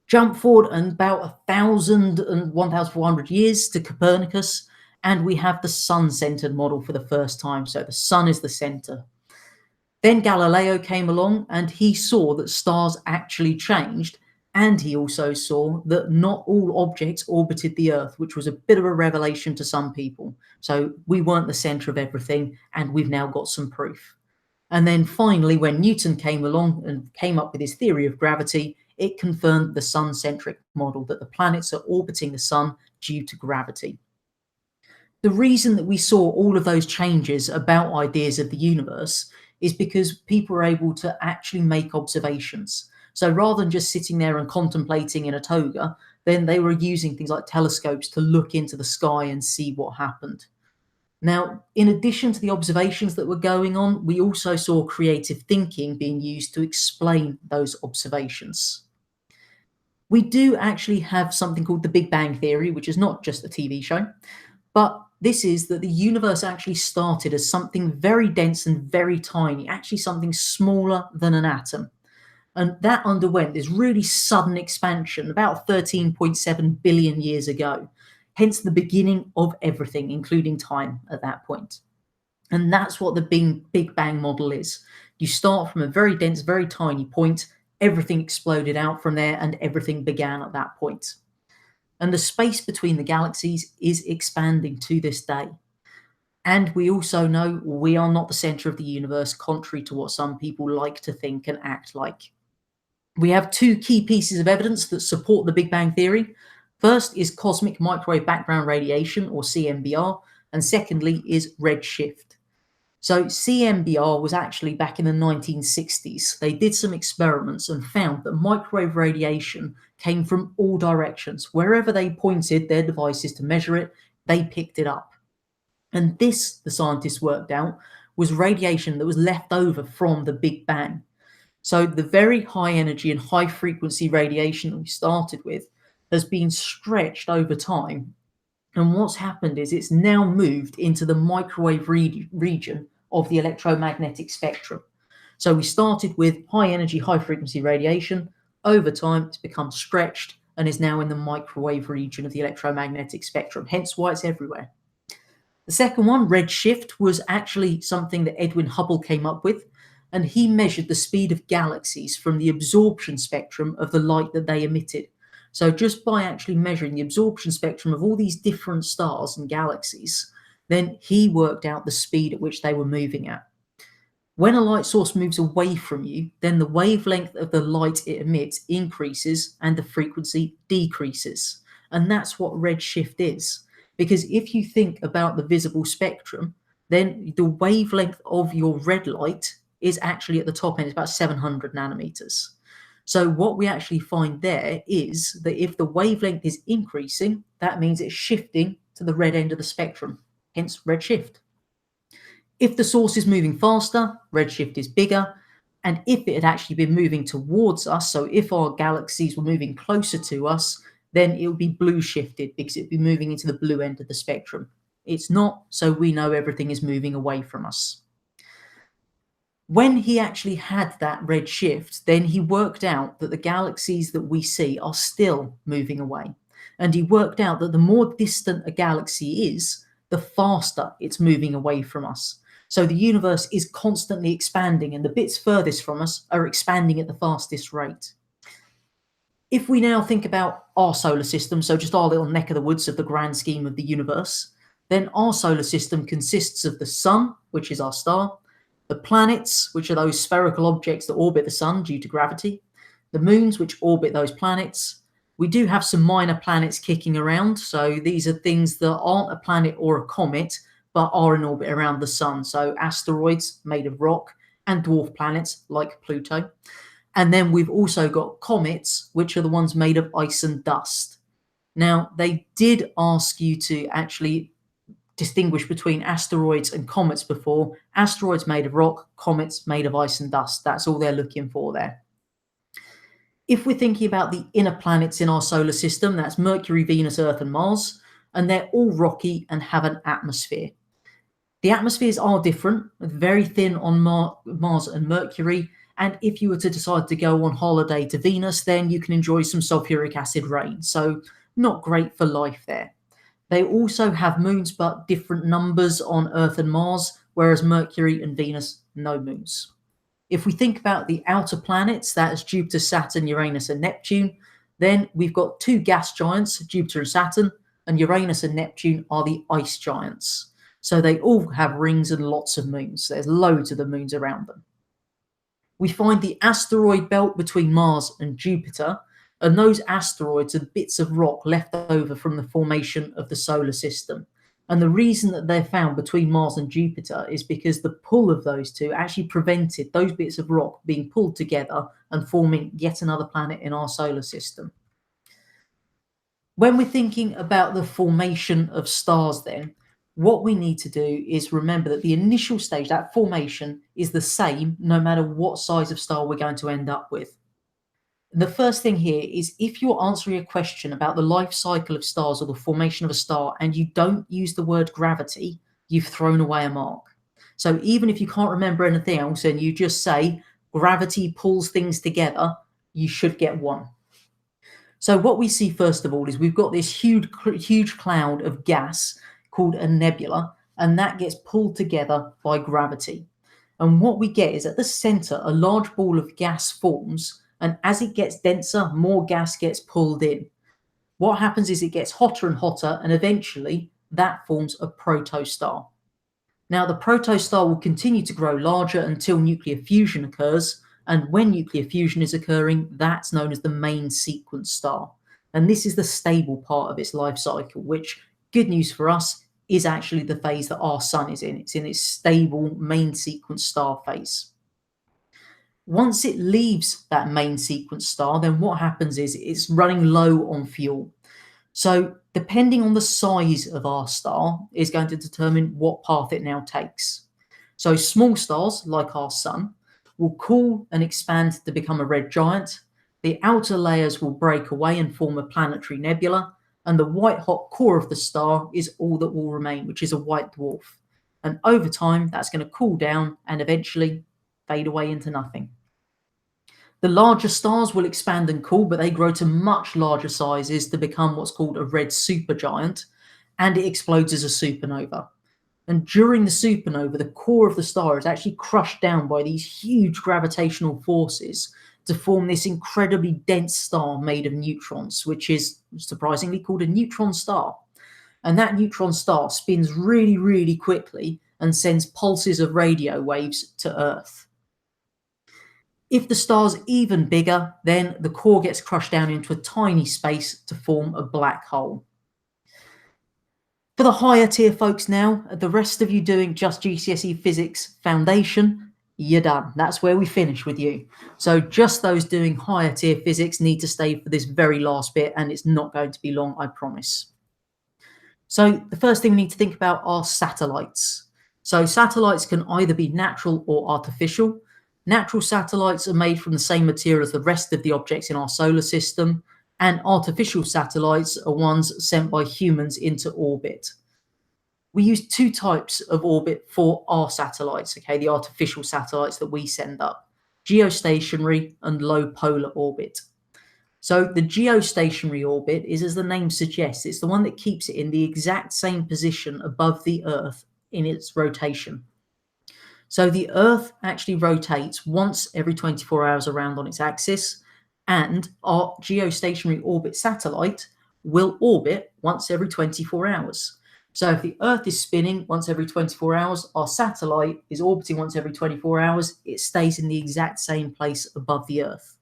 [SPEAKER 1] Jump forward about 1,000 and 1,400 years to Copernicus, and we have the sun-centered model for the first time. So the sun is the center. Then Galileo came along and he saw that stars actually changed, and he also saw that not all objects orbited the Earth, which was a bit of a revelation to some people. So we weren't the center of everything, and we've now got some proof. And then finally, when Newton came along and came up with his theory of gravity, it confirmed the sun-centric model, that the planets are orbiting the sun due to gravity. The reason that we saw all of those changes about ideas of the universe is because people were able to actually make observations. So rather than just sitting there and contemplating in a toga, then they were using things like telescopes to look into the sky and see what happened. Now, in addition to the observations that were going on, we also saw creative thinking being used to explain those observations. We do actually have something called the Big Bang Theory, which is not just a TV show, but This is that the universe actually started as something very dense and very tiny, actually something smaller than an atom. And that underwent this really sudden expansion about 13.7 billion years ago, hence the beginning of everything, including time at that point. And that's what the Big Bang model is. You start from a very dense, very tiny point, everything exploded out from there, and everything began at that point. And the space between the galaxies is expanding to this day. And we also know we are not the center of the universe, contrary to what some people like to think and act like. We have two key pieces of evidence that support the Big Bang Theory. First is cosmic microwave background radiation, or CMBR, and secondly is redshift. So CMBR was actually back in the 1960s. They did some experiments and found that microwave radiation came from all directions. Wherever they pointed their devices to measure it, they picked it up. And this, the scientists worked out, was radiation that was left over from the Big Bang. So the very high energy and high frequency radiation that we started with has been stretched over time. And what's happened is it's now moved into the microwave region of the electromagnetic spectrum. So we started with high energy, high frequency radiation. Over time, it's become stretched and is now in the microwave region of the electromagnetic spectrum, hence why it's everywhere. The second one, redshift, was actually something that Edwin Hubble came up with, and he measured the speed of galaxies from the absorption spectrum of the light that they emitted. So just by actually measuring the absorption spectrum of all these different stars and galaxies, then he worked out the speed at which they were moving at. When a light source moves away from you, then the wavelength of the light it emits increases and the frequency decreases. And that's what redshift is. Because if you think about the visible spectrum, then the wavelength of your red light is actually at the top end, it's about 700 nanometers. So what we actually find there is that if the wavelength is increasing, that means it's shifting to the red end of the spectrum, hence redshift. If the source is moving faster, redshift is bigger. And if it had actually been moving towards us, so if our galaxies were moving closer to us, then it would be blue shifted because it would be moving into the blue end of the spectrum. It's not, so we know everything is moving away from us. When he actually had that red shift, then he worked out that the galaxies that we see are still moving away. And he worked out that the more distant a galaxy is, the faster it's moving away from us. So the universe is constantly expanding, and the bits furthest from us are expanding at the fastest rate. If we now think about our solar system, so just our little neck of the woods of the grand scheme of the universe, then our solar system consists of the sun, which is our star, the planets, which are those spherical objects that orbit the sun due to gravity, the moons, which orbit those planets. We do have some minor planets kicking around, so these are things that aren't a planet or a comet, but are in orbit around the sun, so asteroids made of rock and dwarf planets like Pluto. And then we've also got comets, which are the ones made of ice and dust. Now, they did ask you to actually distinguish between asteroids and comets before. Asteroids made of rock, comets made of ice and dust. That's all they're looking for there. If we're thinking about the inner planets in our solar system, that's Mercury, Venus, Earth, and Mars, and they're all rocky and have an atmosphere. The atmospheres are different, very thin on Mars and Mercury, and if you were to decide to go on holiday to Venus, then you can enjoy some sulfuric acid rain, so not great for life there. They also have moons, but different numbers on Earth and Mars, whereas Mercury and Venus, no moons. If we think about the outer planets, that's Jupiter, Saturn, Uranus, and Neptune, then we've got two gas giants, Jupiter and Saturn, and Uranus and Neptune are the ice giants. So they all have rings and lots of moons. There's loads of the moons around them. We find the asteroid belt between Mars and Jupiter, and those asteroids are bits of rock left over from the formation of the solar system. And the reason that they're found between Mars and Jupiter is because the pull of those two actually prevented those bits of rock being pulled together and forming yet another planet in our solar system. When we're thinking about the formation of stars then, what we need to do is remember that the initial stage, that formation, is the same no matter what size of star we're going to end up with. The first thing here is if you're answering a question about the life cycle of stars or the formation of a star and you don't use the word gravity, you've thrown away a mark. So even if you can't remember anything else and you just say gravity pulls things together, you should get 1. So what we see first of all is we've got this huge cloud of gas called a nebula, and that gets pulled together by gravity. And what we get is at the center, a large ball of gas forms, and as it gets denser, more gas gets pulled in. What happens is it gets hotter and hotter, and eventually that forms a protostar. Now, the protostar will continue to grow larger until nuclear fusion occurs, and when nuclear fusion is occurring, that's known as the main sequence star. And this is the stable part of its life cycle, which, good news for us, is actually the phase that our sun is in. It's in its stable main sequence star phase. Once it leaves that main sequence star, then what happens is it's running low on fuel. So depending on the size of our star is going to determine what path it now takes. So small stars, like our sun, will cool and expand to become a red giant. The outer layers will break away and form a planetary nebula, and the white-hot core of the star is all that will remain, which is a white dwarf. And over time, that's going to cool down and eventually fade away into nothing. The larger stars will expand and cool, but they grow to much larger sizes to become what's called a red supergiant, and it explodes as a supernova. And during the supernova, the core of the star is actually crushed down by these huge gravitational forces to form this incredibly dense star made of neutrons, which is surprisingly called a neutron star. And that neutron star spins really, really quickly and sends pulses of radio waves to Earth. If the star's even bigger, then the core gets crushed down into a tiny space to form a black hole. For the higher tier folks now, the rest of you doing just GCSE Physics Foundation, you're done. That's where we finish with you. So just those doing higher tier physics need to stay for this very last bit, and it's not going to be long, I promise. So the first thing we need to think about are satellites. So satellites can either be natural or artificial. Natural satellites are made from the same material as the rest of the objects in our solar system, and artificial satellites are ones sent by humans into orbit. We use 2 types of orbit for our satellites, okay, the artificial satellites that we send up: geostationary and low polar orbit. So the geostationary orbit is, as the name suggests, it's the one that keeps it in the exact same position above the Earth in its rotation. So the Earth actually rotates once every 24 hours around on its axis, and our geostationary orbit satellite will orbit once every 24 hours. So if the Earth is spinning once every 24 hours, our satellite is orbiting once every 24 hours, it stays in the exact same place above the Earth.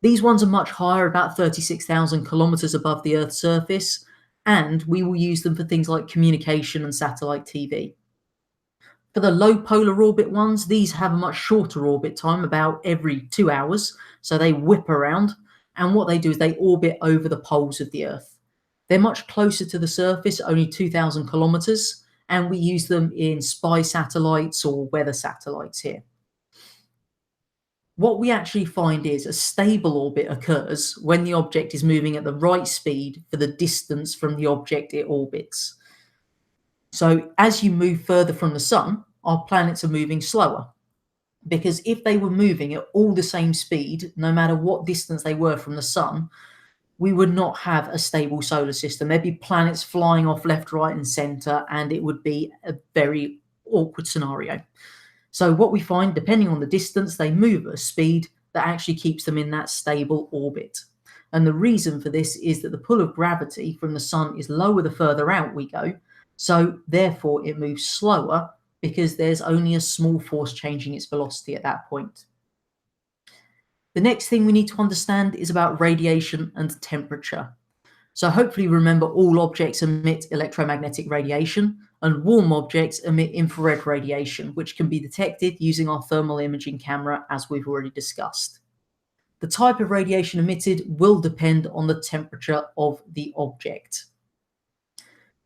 [SPEAKER 1] These ones are much higher, about 36,000 kilometers above the Earth's surface, and we will use them for things like communication and satellite TV. For the low polar orbit ones, these have a much shorter orbit time, about every 2 hours, so they whip around, and what they do is they orbit over the poles of the Earth. They're much closer to the surface, only 2,000 kilometers, and we use them in spy satellites or weather satellites here. What we actually find is a stable orbit occurs when the object is moving at the right speed for the distance from the object it orbits. So as you move further from the sun, our planets are moving slower, because if they were moving at all the same speed, no matter what distance they were from the sun, we would not have a stable solar system. There'd be planets flying off left, right, and center, and it would be a very awkward scenario. So what we find, depending on the distance, they move at a speed that actually keeps them in that stable orbit. And the reason for this is that the pull of gravity from the sun is lower the further out we go, so therefore it moves slower because there's only a small force changing its velocity at that point. The next thing we need to understand is about radiation and temperature. So hopefully remember, all objects emit electromagnetic radiation, and warm objects emit infrared radiation, which can be detected using our thermal imaging camera, as we've already discussed. The type of radiation emitted will depend on the temperature of the object.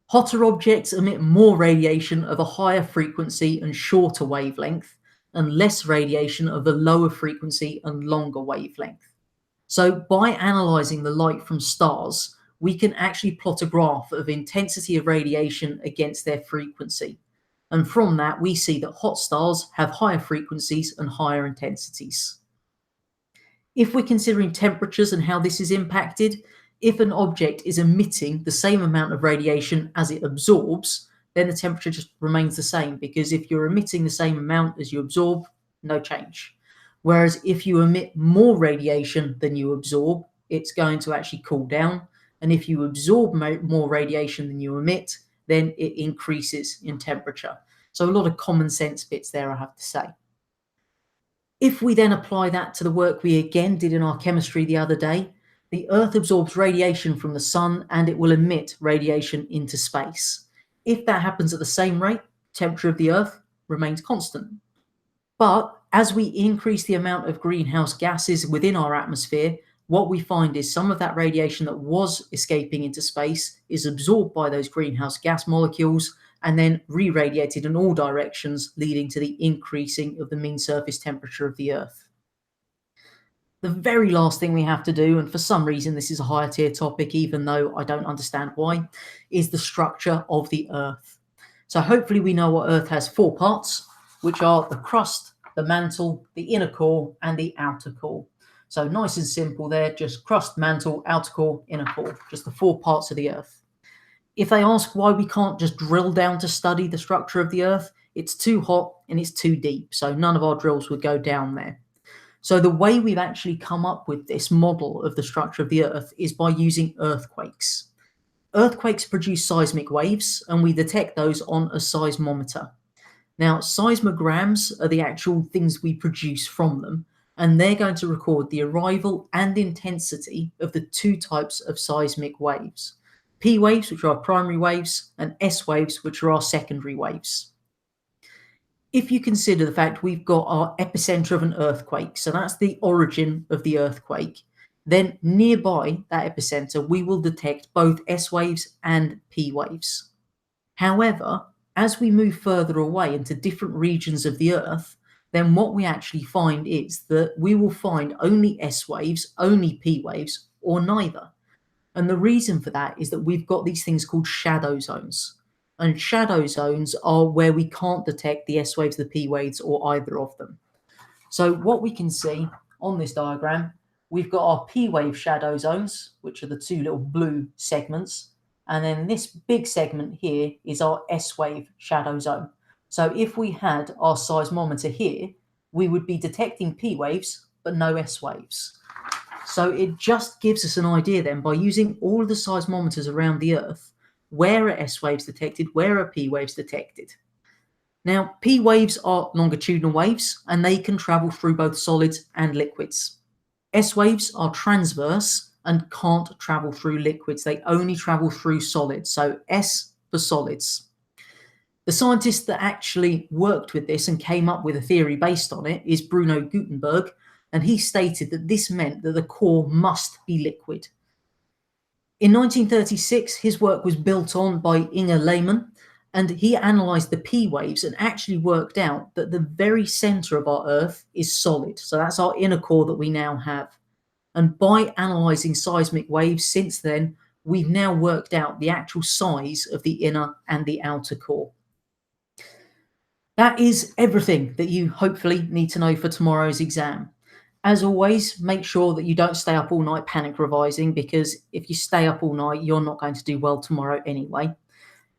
[SPEAKER 1] Hotter objects emit more radiation of a higher frequency and shorter wavelength, and less radiation of a lower frequency and longer wavelength. So by analysing the light from stars, we can actually plot a graph of intensity of radiation against their frequency. And from that, we see that hot stars have higher frequencies and higher intensities. If we're considering temperatures and how this is impacted, if an object is emitting the same amount of radiation as it absorbs, then the temperature just remains the same, because if you're emitting the same amount as you absorb, no change. Whereas if you emit more radiation than you absorb, it's going to actually cool down. And if you absorb more radiation than you emit, then it increases in temperature. So a lot of common sense bits there, I have to say. If we then apply that to the work we again did in our chemistry the other day, the Earth absorbs radiation from the sun and it will emit radiation into space. If that happens at the same rate, temperature of the Earth remains constant. But as we increase the amount of greenhouse gases within our atmosphere, what we find is some of that radiation that was escaping into space is absorbed by those greenhouse gas molecules and then re-radiated in all directions, leading to the increasing of the mean surface temperature of the Earth. The very last thing we have to do, and for some reason this is a higher tier topic even though I don't understand why, is the structure of the Earth. So hopefully we know what Earth has 4 parts, which are the crust, the mantle, the inner core, and the outer core. So nice and simple there, just crust, mantle, outer core, inner core, just the 4 parts of the Earth. If they ask why we can't just drill down to study the structure of the Earth, it's too hot and it's too deep, so none of our drills would go down there. So the way we've actually come up with this model of the structure of the Earth is by using earthquakes. Earthquakes produce seismic waves, and we detect those on a seismometer. Now, seismograms are the actual things we produce from them, and they're going to record the arrival and intensity of the 2 types of seismic waves. P waves, which are our primary waves, and S waves, which are our secondary waves. If you consider the fact we've got our epicenter of an earthquake, so that's the origin of the earthquake, then nearby that epicenter, we will detect both S waves and P waves. However, as we move further away into different regions of the Earth, then what we actually find is that we will find only S waves, only P waves, or neither. And the reason for that is that we've got these things called shadow zones. And shadow zones are where we can't detect the S waves, the P waves, or either of them. So what we can see on this diagram, we've got our P wave shadow zones, which are the 2 little blue segments. And then this big segment here is our S wave shadow zone. So if we had our seismometer here, we would be detecting P waves, but no S waves. So it just gives us an idea then, by using all of the seismometers around the Earth, where are S waves detected, where are P waves detected. Now, P waves are longitudinal waves, and they can travel through both solids and liquids. S waves are transverse and can't travel through liquids. They only travel through solids, so S for solids. The scientist that actually worked with this and came up with a theory based on it is Bruno Gutenberg, and he stated that this meant that the core must be liquid. In 1936, his work was built on by Inge Lehmann, and he analysed the P waves and actually worked out that the very centre of our Earth is solid. So that's our inner core that we now have. And by analysing seismic waves since then, we've now worked out the actual size of the inner and the outer core. That is everything that you hopefully need to know for tomorrow's exam. As always, make sure that you don't stay up all night panic revising, because if you stay up all night, you're not going to do well tomorrow anyway.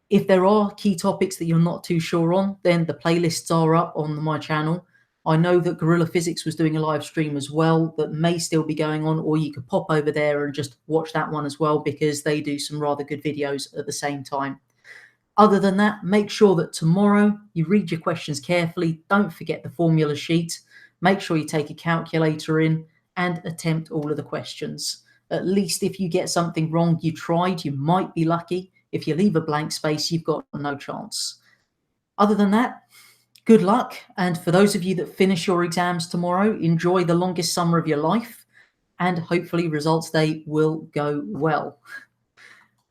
[SPEAKER 1] If there are key topics that you're not too sure on, then the playlists are up on my channel. I know that Guerrilla Physics was doing a live stream as well that may still be going on, or you could pop over there and just watch that one as well, because they do some rather good videos at the same time. Other than that, make sure that tomorrow you read your questions carefully. Don't forget the formula sheet. Make sure you take a calculator in and attempt all of the questions. At least if you get something wrong, you tried, you might be lucky. If you leave a blank space, you've got no chance. Other than that, good luck. And for those of you that finish your exams tomorrow, enjoy the longest summer of your life, and hopefully results day will go well.